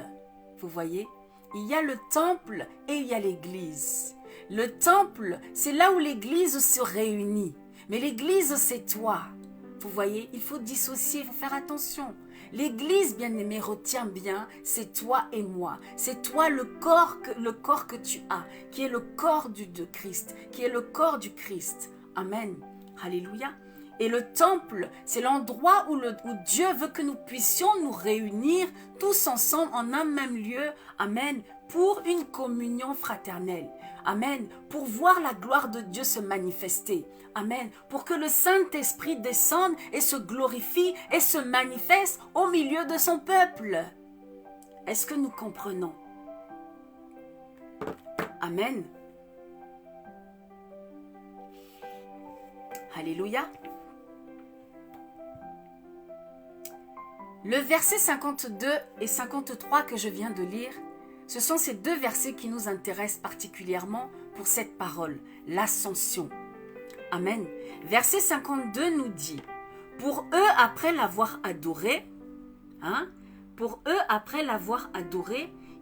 Vous voyez, il y a le temple et il y a l'église. Le temple, c'est là où l'église se réunit. Mais l'église, c'est toi. Vous voyez, il faut dissocier, il faut faire attention. L'église, bien-aimé, retiens bien, c'est toi et moi. C'est toi le corps que tu as, qui est le corps de Christ, qui est le corps du Christ. Amen. Alléluia. Et le temple, c'est l'endroit où Dieu veut que nous puissions nous réunir tous ensemble en un même lieu. Amen. Pour une communion fraternelle. Amen. Pour voir la gloire de Dieu se manifester. Amen. Pour que le Saint-Esprit descende et se glorifie et se manifeste au milieu de son peuple. Est-ce que nous comprenons? Amen. Alléluia. Le verset 52 et 53 que je viens de lire, ce sont ces deux versets qui nous intéressent particulièrement pour cette parole, l'ascension. Amen. Verset 52 nous dit, pour eux après l'avoir adoré,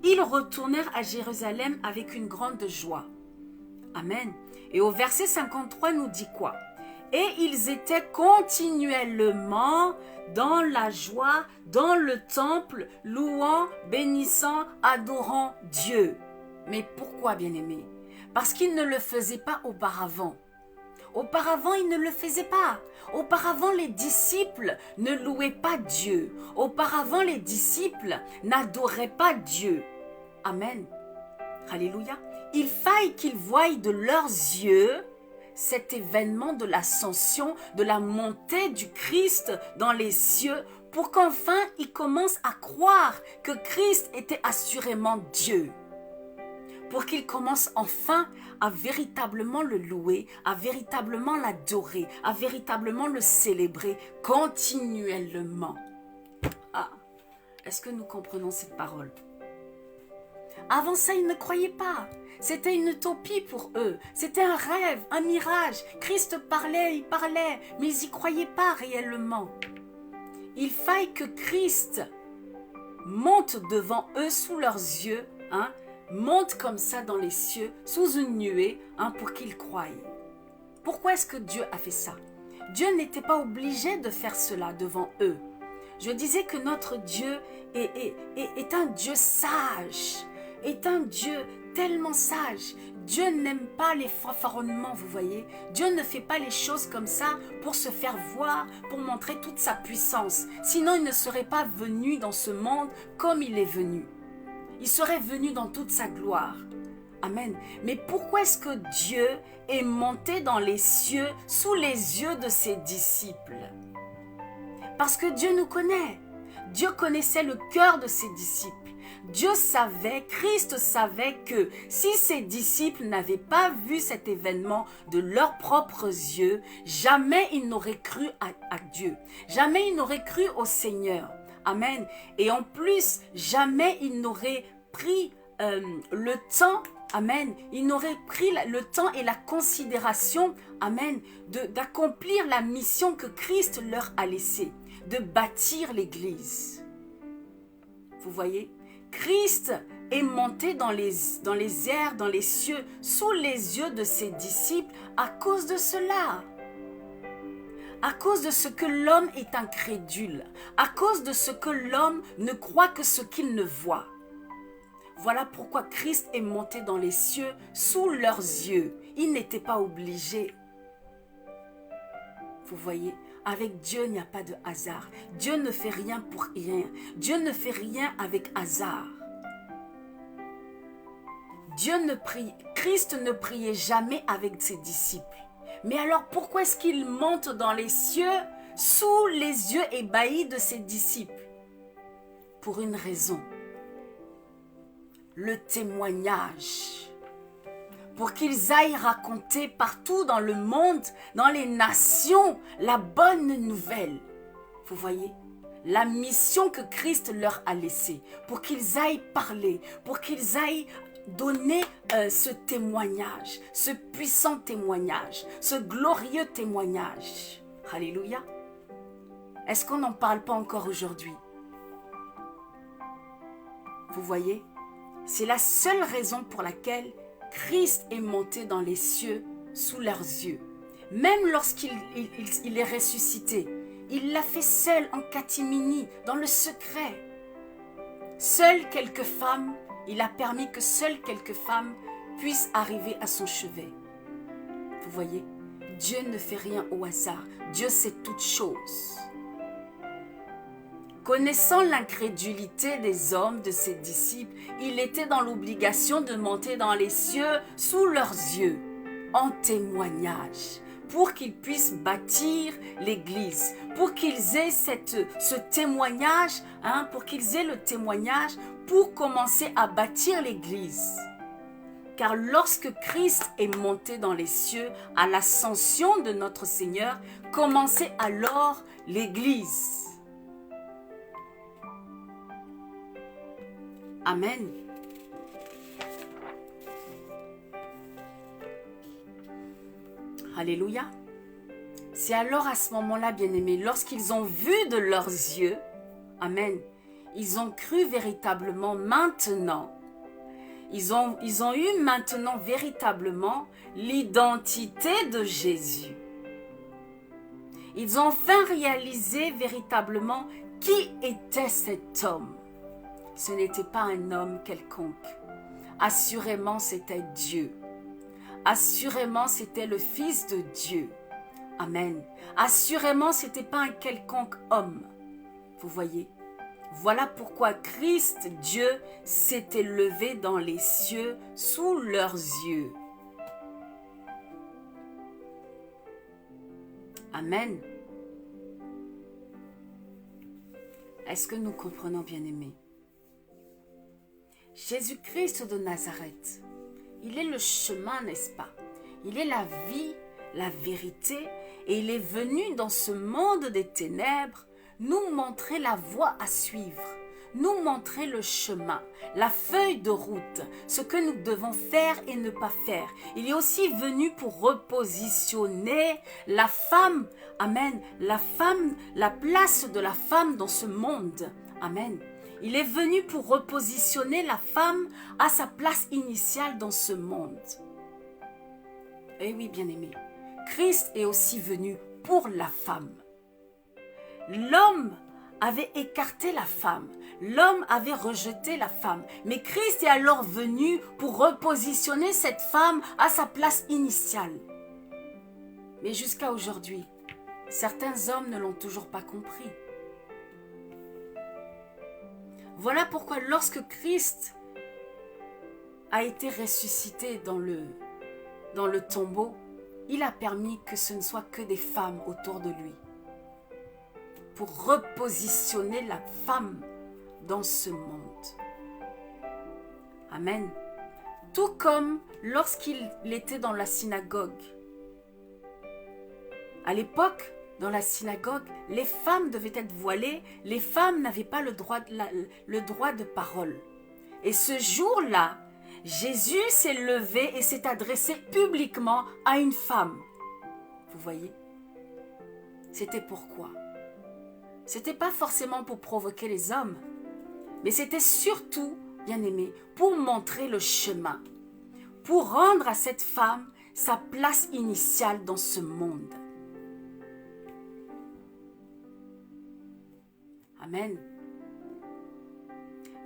ils retournèrent à Jérusalem avec une grande joie. Amen. Et au verset 53 nous dit quoi? Et ils étaient continuellement dans la joie, dans le temple, louant, bénissant, adorant Dieu. Mais pourquoi, bien-aimés? Parce qu'ils ne le faisaient pas auparavant. Auparavant, ils ne le faisaient pas. Auparavant, les disciples ne louaient pas Dieu. Auparavant, les disciples n'adoraient pas Dieu. Amen. Alléluia. Il faille qu'ils voient de leurs yeux cet événement de l'ascension, de la montée du Christ dans les cieux, pour qu'enfin ils commencent à croire que Christ était assurément Dieu. Pour qu'ils commencent enfin à véritablement le louer, à véritablement l'adorer, à véritablement le célébrer continuellement. Ah, est-ce que nous comprenons cette parole? Avant ça, ils ne croyaient pas. C'était une utopie pour eux. C'était un rêve, un mirage. Christ parlait, il parlait, mais ils n'y croyaient pas réellement. Il faille que Christ monte devant eux sous leurs yeux, monte comme ça dans les cieux, sous une nuée, pour qu'ils croient. Pourquoi est-ce que Dieu a fait ça? Dieu n'était pas obligé de faire cela devant eux. Je disais que notre Dieu est un Dieu sage, est un Dieu tellement sage. Dieu n'aime pas les fanfaronnements, vous voyez. Dieu ne fait pas les choses comme ça pour se faire voir, pour montrer toute sa puissance. Sinon, il ne serait pas venu dans ce monde comme il est venu. Il serait venu dans toute sa gloire. Amen. Mais pourquoi est-ce que Dieu est monté dans les cieux sous les yeux de ses disciples? Parce que Dieu nous connaît. Dieu connaissait le cœur de ses disciples. Dieu savait, Christ savait que si ses disciples n'avaient pas vu cet événement de leurs propres yeux, jamais ils n'auraient cru à Dieu. Jamais ils n'auraient cru au Seigneur. Amen. Et en plus, jamais ils n'auraient pris le temps Amen. Ils n'auraient pris le temps et la considération, amen, d'accomplir la mission que Christ leur a laissée, de bâtir l'Église. Vous voyez, Christ est monté dans les airs, dans les cieux, sous les yeux de ses disciples à cause de cela. À cause de ce que l'homme est incrédule, à cause de ce que l'homme ne croit que ce qu'il ne voit. Voilà pourquoi Christ est monté dans les cieux sous leurs yeux. Il n'était pas obligé. Vous voyez, avec Dieu, il n'y a pas de hasard. Dieu ne fait rien pour rien. Dieu ne fait rien avec hasard. Christ ne priait jamais avec ses disciples. Mais alors pourquoi est-ce qu'il monte dans les cieux sous les yeux ébahis de ses disciples? Pour une raison. Le témoignage. Pour qu'ils aillent raconter partout dans le monde, dans les nations, la bonne nouvelle. Vous voyez? La mission que Christ leur a laissée. Pour qu'ils aillent parler, pour qu'ils aillent donner ce témoignage, ce puissant témoignage, ce glorieux témoignage. Alléluia. Est-ce qu'on n'en parle pas encore aujourd'hui? Vous voyez, c'est la seule raison pour laquelle Christ est monté dans les cieux sous leurs yeux. Même lorsqu'il est ressuscité, il l'a fait seul en catimini, dans le secret. Seules quelques femmes, il a permis que seules quelques femmes puissent arriver à son chevet. Vous voyez, Dieu ne fait rien au hasard. Dieu sait toutes choses. Connaissant l'incrédulité des hommes, de ses disciples, il était dans l'obligation de monter dans les cieux sous leurs yeux, en témoignage, pour qu'ils puissent bâtir l'Église, pour qu'ils aient ce témoignage, pour qu'ils aient le témoignage pour commencer à bâtir l'Église. Car lorsque Christ est monté dans les cieux, à l'ascension de notre Seigneur, commençait alors l'Église. Amen. Alléluia. C'est alors à ce moment-là, bien-aimés, lorsqu'ils ont vu de leurs yeux, amen, ils ont cru véritablement maintenant. Ils ont eu maintenant véritablement l'identité de Jésus. Ils ont enfin réalisé véritablement qui était cet homme. Ce n'était pas un homme quelconque. Assurément, c'était Dieu. Assurément, c'était le Fils de Dieu. Amen. Assurément, ce n'était pas un quelconque homme. Vous voyez? Voilà pourquoi Christ, Dieu, s'était levé dans les cieux sous leurs yeux. Amen. Est-ce que nous comprenons, bien-aimés? Jésus-Christ de Nazareth, il est le chemin, n'est-ce pas? Il est la vie, la vérité, et il est venu dans ce monde des ténèbres nous montrer la voie à suivre, nous montrer le chemin, la feuille de route, ce que nous devons faire et ne pas faire. Il est aussi venu pour repositionner la femme, amen, la place de la femme dans ce monde, amen. Il est venu pour repositionner la femme à sa place initiale dans ce monde. Eh oui, bien-aimé, Christ est aussi venu pour la femme. L'homme avait écarté la femme. L'homme avait rejeté la femme. Mais Christ est alors venu pour repositionner cette femme à sa place initiale. Mais jusqu'à aujourd'hui, certains hommes ne l'ont toujours pas compris. Voilà pourquoi lorsque Christ a été ressuscité dans le tombeau, il a permis que ce ne soit que des femmes autour de lui. Pour repositionner la femme dans ce monde. Amen. Tout comme lorsqu'il était dans la synagogue. À l'époque, dans la synagogue, les femmes devaient être voilées, les femmes n'avaient pas le droit de parole. Et ce jour-là, Jésus s'est levé et s'est adressé publiquement à une femme. Vous voyez? C'était pourquoi? C'était pas forcément pour provoquer les hommes, mais c'était surtout, bien-aimé, pour montrer le chemin, pour rendre à cette femme sa place initiale dans ce monde. Amen.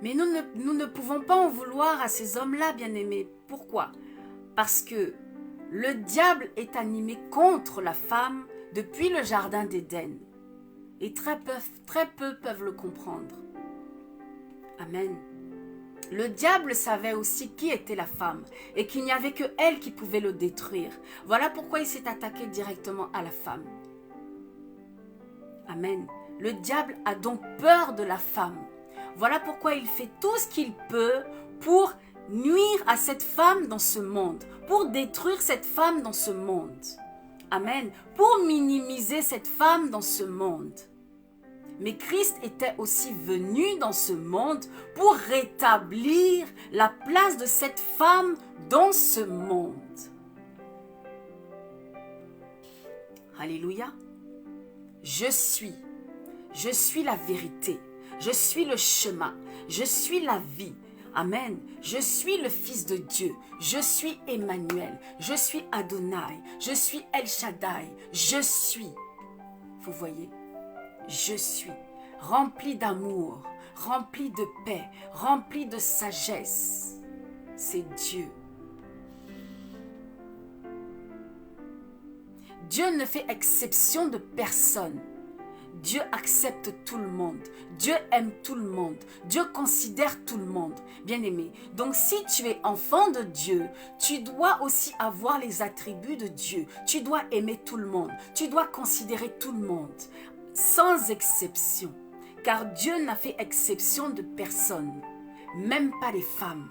Mais nous ne pouvons pas en vouloir à ces hommes-là, bien-aimés. Pourquoi? Parce que le diable est animé contre la femme depuis le jardin d'Éden. Et très peu peuvent le comprendre. Amen. Le diable savait aussi qui était la femme et qu'il n'y avait que elle qui pouvait le détruire. Voilà pourquoi il s'est attaqué directement à la femme. Amen. Le diable a donc peur de la femme. Voilà pourquoi il fait tout ce qu'il peut pour nuire à cette femme dans ce monde, pour détruire cette femme dans ce monde. Amen. Pour minimiser cette femme dans ce monde. Mais Christ était aussi venu dans ce monde pour rétablir la place de cette femme dans ce monde. Alléluia. Je suis la vérité. Je suis le chemin. Je suis la vie. Amen. Je suis le Fils de Dieu. Je suis Emmanuel. Je suis Adonai. Je suis El Shaddai. Je suis. Vous voyez? Je suis rempli d'amour, rempli de paix, rempli de sagesse. C'est Dieu. Dieu ne fait exception de personne. Dieu accepte tout le monde. Dieu aime tout le monde. Dieu considère tout le monde. Bien-aimé, donc si tu es enfant de Dieu, tu dois aussi avoir les attributs de Dieu. Tu dois aimer tout le monde. Tu dois considérer tout le monde. Sans exception. Car Dieu n'a fait exception de personne. Même pas les femmes.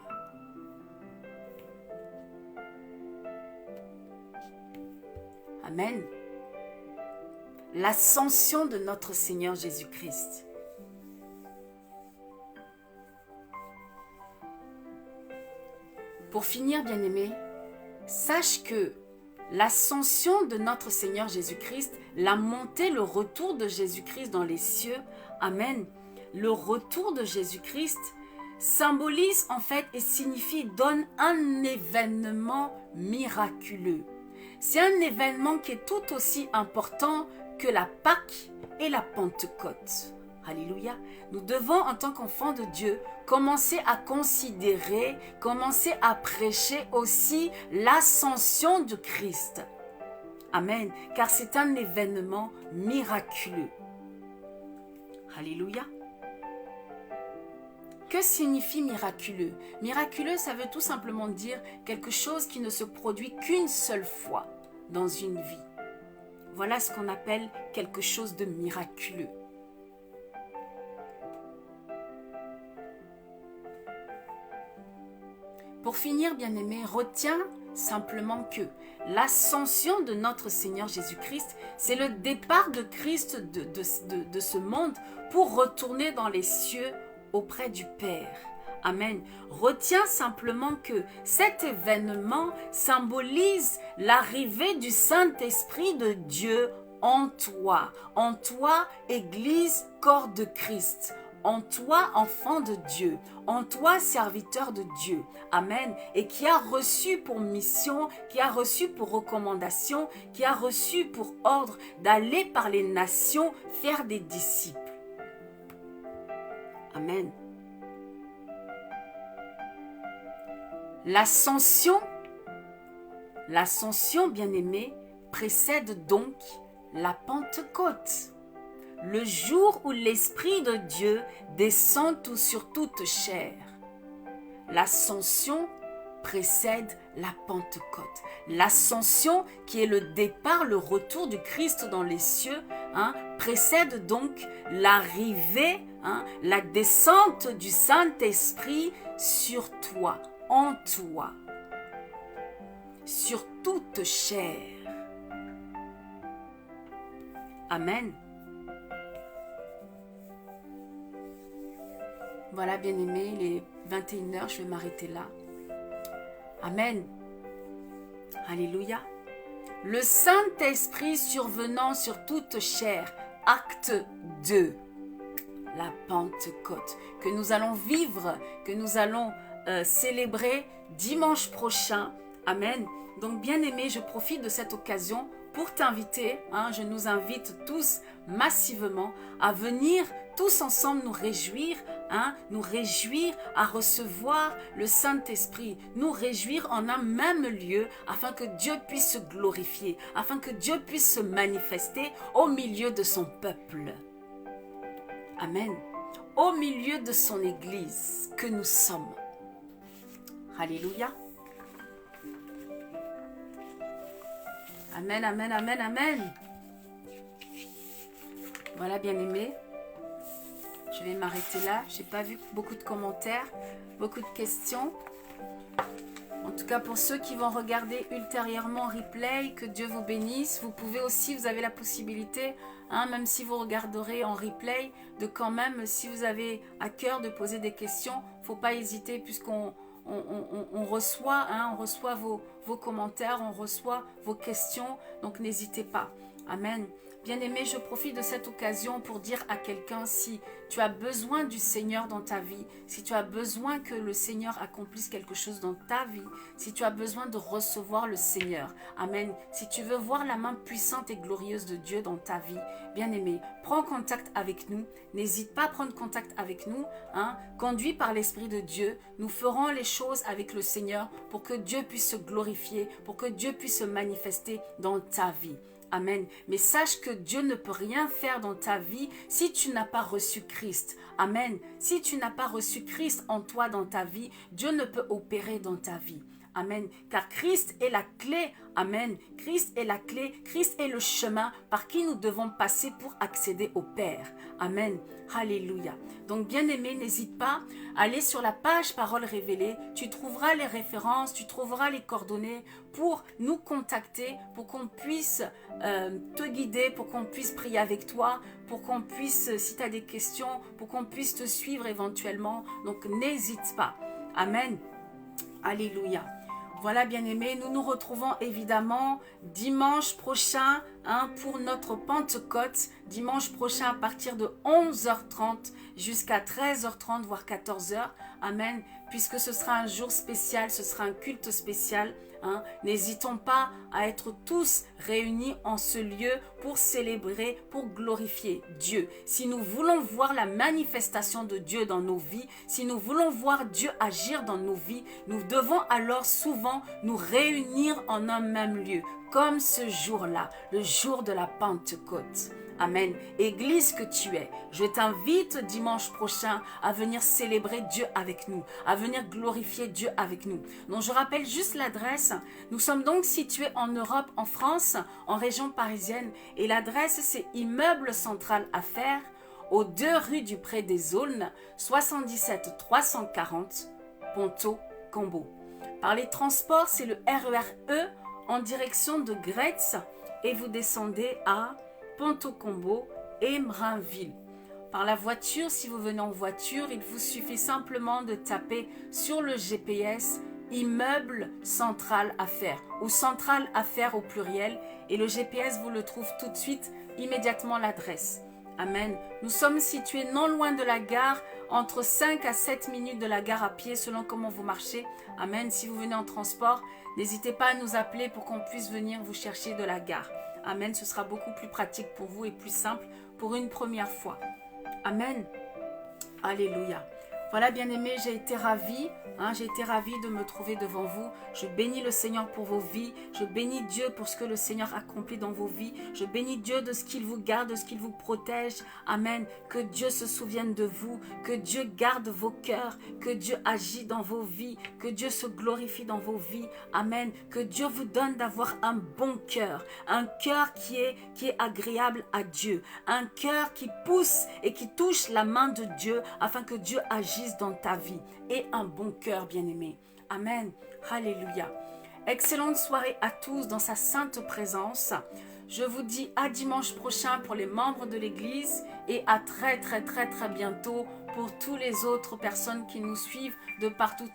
Amen. L'ascension de notre Seigneur Jésus-Christ. Pour finir, bien-aimé, sache que l'ascension de notre Seigneur Jésus-Christ, la montée, le retour de Jésus-Christ dans les cieux, amen, le retour de Jésus-Christ symbolise en fait et signifie, donne un événement miraculeux. C'est un événement qui est tout aussi important que la Pâque et la Pentecôte. Alléluia. Nous devons, en tant qu'enfants de Dieu, commencer à considérer, commencer à prêcher aussi l'ascension de Christ. Amen. Car c'est un événement miraculeux. Alléluia. Que signifie miraculeux? Miraculeux, ça veut tout simplement dire quelque chose qui ne se produit qu'une seule fois dans une vie. Voilà ce qu'on appelle quelque chose de miraculeux. Pour finir, bien-aimé, retiens simplement que l'ascension de notre Seigneur Jésus-Christ, c'est le départ de Christ de ce monde pour retourner dans les cieux auprès du Père. Amen. Retiens simplement que cet événement symbolise l'arrivée du Saint-Esprit de Dieu en toi, Église, corps de Christ, en toi, enfant de Dieu, en toi, serviteur de Dieu. Amen. Et qui a reçu pour mission, qui a reçu pour recommandation, qui a reçu pour ordre d'aller par les nations faire des disciples. Amen. L'ascension, bien-aimé, précède donc la Pentecôte, le jour où l'Esprit de Dieu descend sur toute chair. L'ascension précède la Pentecôte. L'ascension, qui est le départ, le retour du Christ dans les cieux, précède donc l'arrivée, la descente du Saint-Esprit sur toi, en toi, sur toute chair. Amen. Voilà, bien-aimés, les 21h, je vais m'arrêter là. Amen. Alléluia. Le Saint-Esprit survenant sur toute chair. Acte 2. La Pentecôte. Que nous allons vivre, que nous allons célébrer dimanche prochain. Amen. Donc, bien-aimés, je profite de cette occasion pour t'inviter, je nous invite tous massivement à venir tous ensemble nous réjouir à recevoir le Saint-Esprit, nous réjouir en un même lieu afin que Dieu puisse se glorifier, afin que Dieu puisse se manifester au milieu de son peuple. Amen. Au milieu de son Église que nous sommes. Alléluia. Amen, amen, amen, amen. Voilà, bien-aimés. Je vais m'arrêter là. Je n'ai pas vu beaucoup de commentaires, beaucoup de questions. En tout cas, pour ceux qui vont regarder ultérieurement en replay, que Dieu vous bénisse. Vous pouvez aussi, vous avez la possibilité, même si vous regarderez en replay, de quand même, si vous avez à cœur de poser des questions, il ne faut pas hésiter puisqu'on reçoit vos commentaires, on reçoit vos questions, donc n'hésitez pas. Amen. Bien-aimé, je profite de cette occasion pour dire à quelqu'un, si tu as besoin du Seigneur dans ta vie, si tu as besoin que le Seigneur accomplisse quelque chose dans ta vie, si tu as besoin de recevoir le Seigneur, amen, si tu veux voir la main puissante et glorieuse de Dieu dans ta vie, bien-aimé, prends contact avec nous, n'hésite pas à prendre contact avec nous, conduit par l'Esprit de Dieu, nous ferons les choses avec le Seigneur pour que Dieu puisse se glorifier, pour que Dieu puisse se manifester dans ta vie. Amen. Mais sache que Dieu ne peut rien faire dans ta vie si tu n'as pas reçu Christ. Amen. Si tu n'as pas reçu Christ en toi dans ta vie, Dieu ne peut opérer dans ta vie. Amen. Car Christ est la clé. Amen. Christ est la clé. Christ est le chemin par qui nous devons passer pour accéder au Père. Amen. Alléluia. Donc, bien-aimé, n'hésite pas à aller sur la page Parole révélée. Tu trouveras les références, tu trouveras les coordonnées pour nous contacter, pour qu'on puisse te guider, pour qu'on puisse prier avec toi, pour qu'on puisse, si tu as des questions, pour qu'on puisse te suivre éventuellement. Donc, n'hésite pas. Amen. Alléluia. Voilà, bien-aimés, nous nous retrouvons évidemment dimanche prochain pour notre Pentecôte. Dimanche prochain à partir de 11h30 jusqu'à 13h30, voire 14h. Amen. Puisque ce sera un jour spécial, ce sera un culte spécial. N'hésitons pas à être tous réunis en ce lieu pour célébrer, pour glorifier Dieu. Si nous voulons voir la manifestation de Dieu dans nos vies, si nous voulons voir Dieu agir dans nos vies, nous devons alors souvent nous réunir en un même lieu, comme ce jour-là, le jour de la Pentecôte. Amen. Église que tu es, je t'invite dimanche prochain à venir célébrer Dieu avec nous, à venir glorifier Dieu avec nous. Donc je rappelle juste l'adresse. Nous sommes donc situés en Europe, en France, en région parisienne. Et l'adresse, c'est Immeuble Central Affaires, aux 2 rue du Pré des Aulnes, 77 340, Ponto-Combo. Par les transports, c'est le RER E en direction de Gretz et vous descendez à Ponto-Combo et Mrainville. Par la voiture, si vous venez en voiture, il vous suffit simplement de taper sur le GPS Immeuble Central Affaires ou Central Affaires au pluriel et le GPS vous le trouve tout de suite, immédiatement l'adresse. Amen. Nous sommes situés non loin de la gare, entre 5 à 7 minutes de la gare à pied selon comment vous marchez. Amen. Si vous venez en transport, n'hésitez pas à nous appeler pour qu'on puisse venir vous chercher de la gare. Amen. Ce sera beaucoup plus pratique pour vous et plus simple pour une première fois. Amen. Alléluia. Voilà, bien-aimés, j'ai été ravie de me trouver devant vous. Je bénis le Seigneur pour vos vies. Je bénis Dieu pour ce que le Seigneur accomplit dans vos vies. Je bénis Dieu de ce qu'il vous garde, de ce qu'il vous protège. Amen. Que Dieu se souvienne de vous. Que Dieu garde vos cœurs. Que Dieu agit dans vos vies. Que Dieu se glorifie dans vos vies. Amen. Que Dieu vous donne d'avoir un bon cœur. Un cœur qui est agréable à Dieu. Un cœur qui pousse et qui touche la main de Dieu afin que Dieu agisse dans ta vie et un bon cœur, bien-aimé. Amen. Alléluia. Excellente soirée à tous dans sa sainte présence. Je vous dis à dimanche prochain pour les membres de l'église et à très bientôt pour toutes les autres personnes qui nous suivent de partout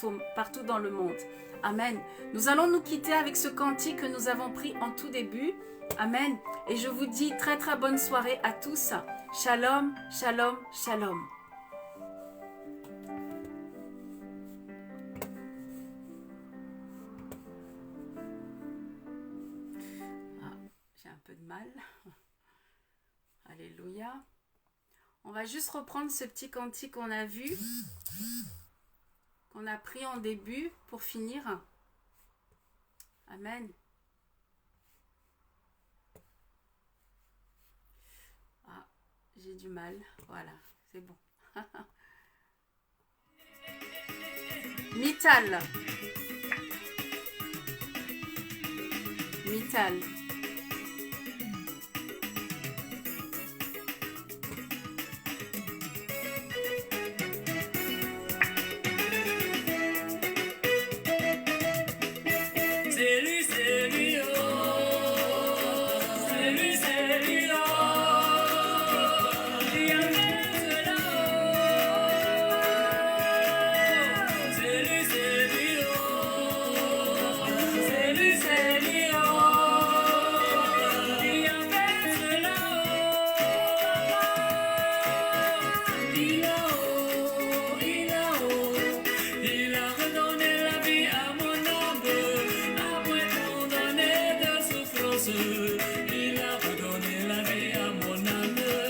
dans le monde. Amen. Nous allons nous quitter avec ce cantique que nous avons pris en tout début. Amen. Et je vous dis très bonne soirée à tous. Shalom, shalom, shalom. J'ai un peu de mal. Alléluia. On va juste reprendre ce petit cantique qu'on a vu, qu'on a pris en début pour finir. Amen. Ah, j'ai du mal. Voilà, c'est bon. Mital. Mital.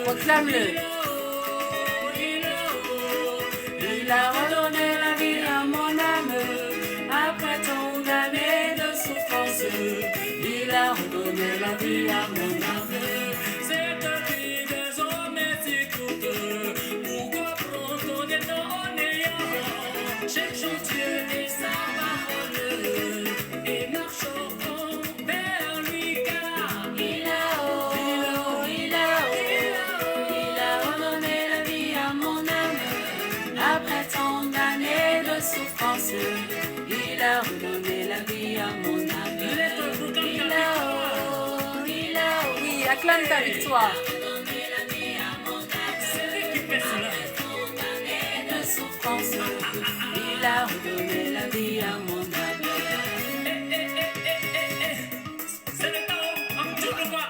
Proclame-le. Il a redonné la vie à mon âme. Après tant d'années de souffrance, il a redonné la vie à mon âme. Cette vie des hommes t'écoute. Pourquoi prendre des temps en ayant? Cherchons Dieu et sa parole et marchons vers lui car il a redonné la vie à mon âme. Après tant d'années de souffrance, il a redonné la vie à mon âme. Oui, acclame ta victoire. C'est lui qui fait cela. De souffrance, il a redonné la vie à mon âme. C'est le temps. Tu le vois,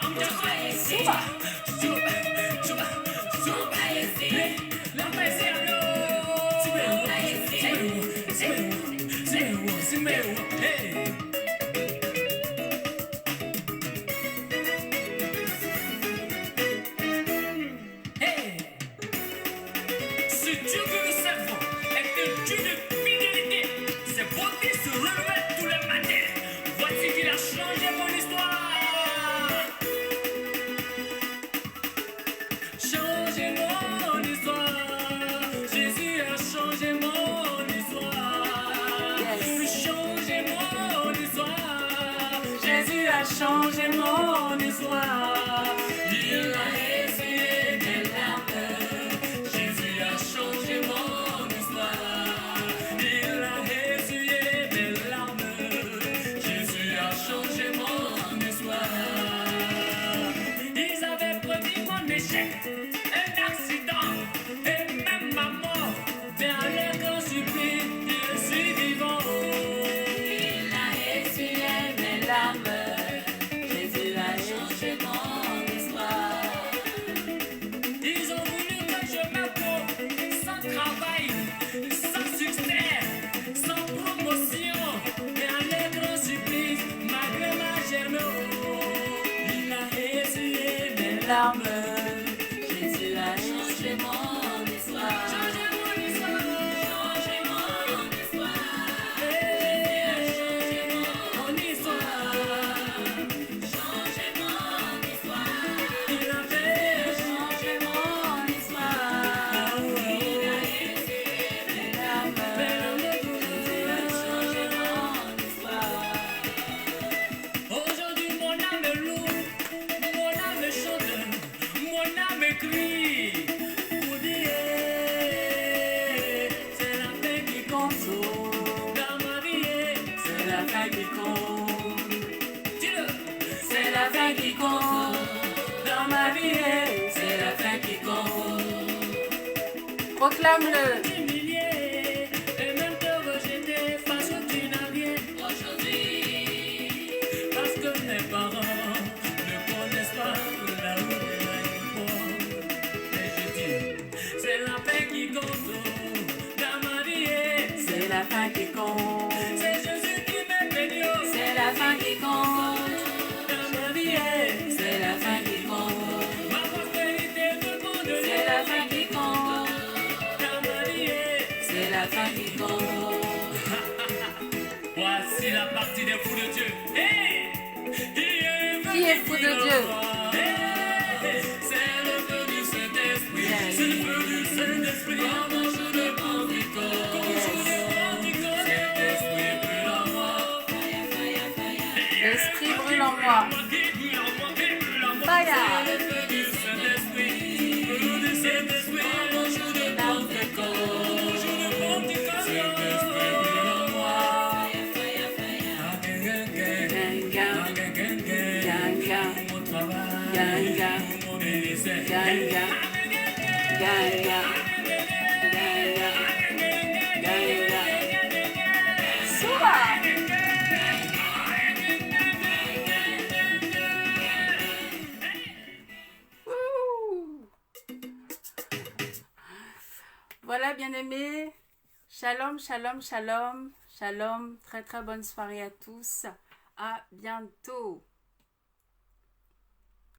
ce Dieu que nous servons est un Dieu de fidélité. Ses bontés se renouvellent tous les matins. Voici qu'il a changé mon histoire. Changé mon histoire. Jésus a changé mon histoire. Changé mon histoire. Jésus a changé mon histoire. Il a essuyé mes larmes. Jésus a changé mon histoire. Il a essuyé mes larmes. Jésus a changé mon histoire. Ils avaient prédit mon échec, un accident et même ma mort. Mais à leur grand supplice, je suis vivant. Il a essuyé mes larmes. Jésus a changé mon histoire. Ils ont voulu que je me pose sans travail, sans succès, sans promotion. Mais à leur grand supplice, malgré ma germe, il a essuyé mes larmes. Jésus a changé mon histoire. Changez mon histoire. Changé mon histoire. Mon histoire. Changé mon histoire. Il a fait Changé mon histoire. Il a essuyé mes larmes. Jésus a changé mon histoire. Aujourd'hui mon âme loue, mon âme chante, mon âme crie. Pour dire, c'est la paix qui compte dans ma vie. C'est la fin qui compte. Dis-le, C'est la fin fin qui compte. Dans ma vie, c'est la fin qui compte. Proclame-le. Humilié, et même te rejeter parce que tu n'as rien aujourd'hui. Parce que mes parents ne connaissent pas la route de l'aéroport. Mais je dis, c'est la fin qui compte. Dans ma vie, C'est la fin qui compte. c'est Jésus qui m'est béni. C'est la fin qui compte. Dans ma vie, C'est la fin qui compte. ma prospérité dépend de Dieu. C'est la fin qui compte. Dans ma vie, C'est la fin qui compte. voici la partie des fous de Dieu. Hey! Qui est fou de Dieu? Hey! C'est le feu du Saint-Esprit. C'est le feu du Saint-Esprit. Comme un jour de Pentecôte. Comme un jour de Pentecôte. Saint-Esprit brûle en moi. L'esprit brûle en moi. Fire. C'est le feu du Saint-Esprit. Le feu du Saint-Esprit. Comme un jour de Pentecôte. Comme un jour de Pentecôte. Saint-Esprit brûle en moi. Ganga. Ganga. Ganga. Ganga. Ganga. Ganga. Soua. Ouh. Voilà, bien-aimés. Shalom, shalom, shalom. Shalom. Très, très bonne soirée à tous. À bientôt.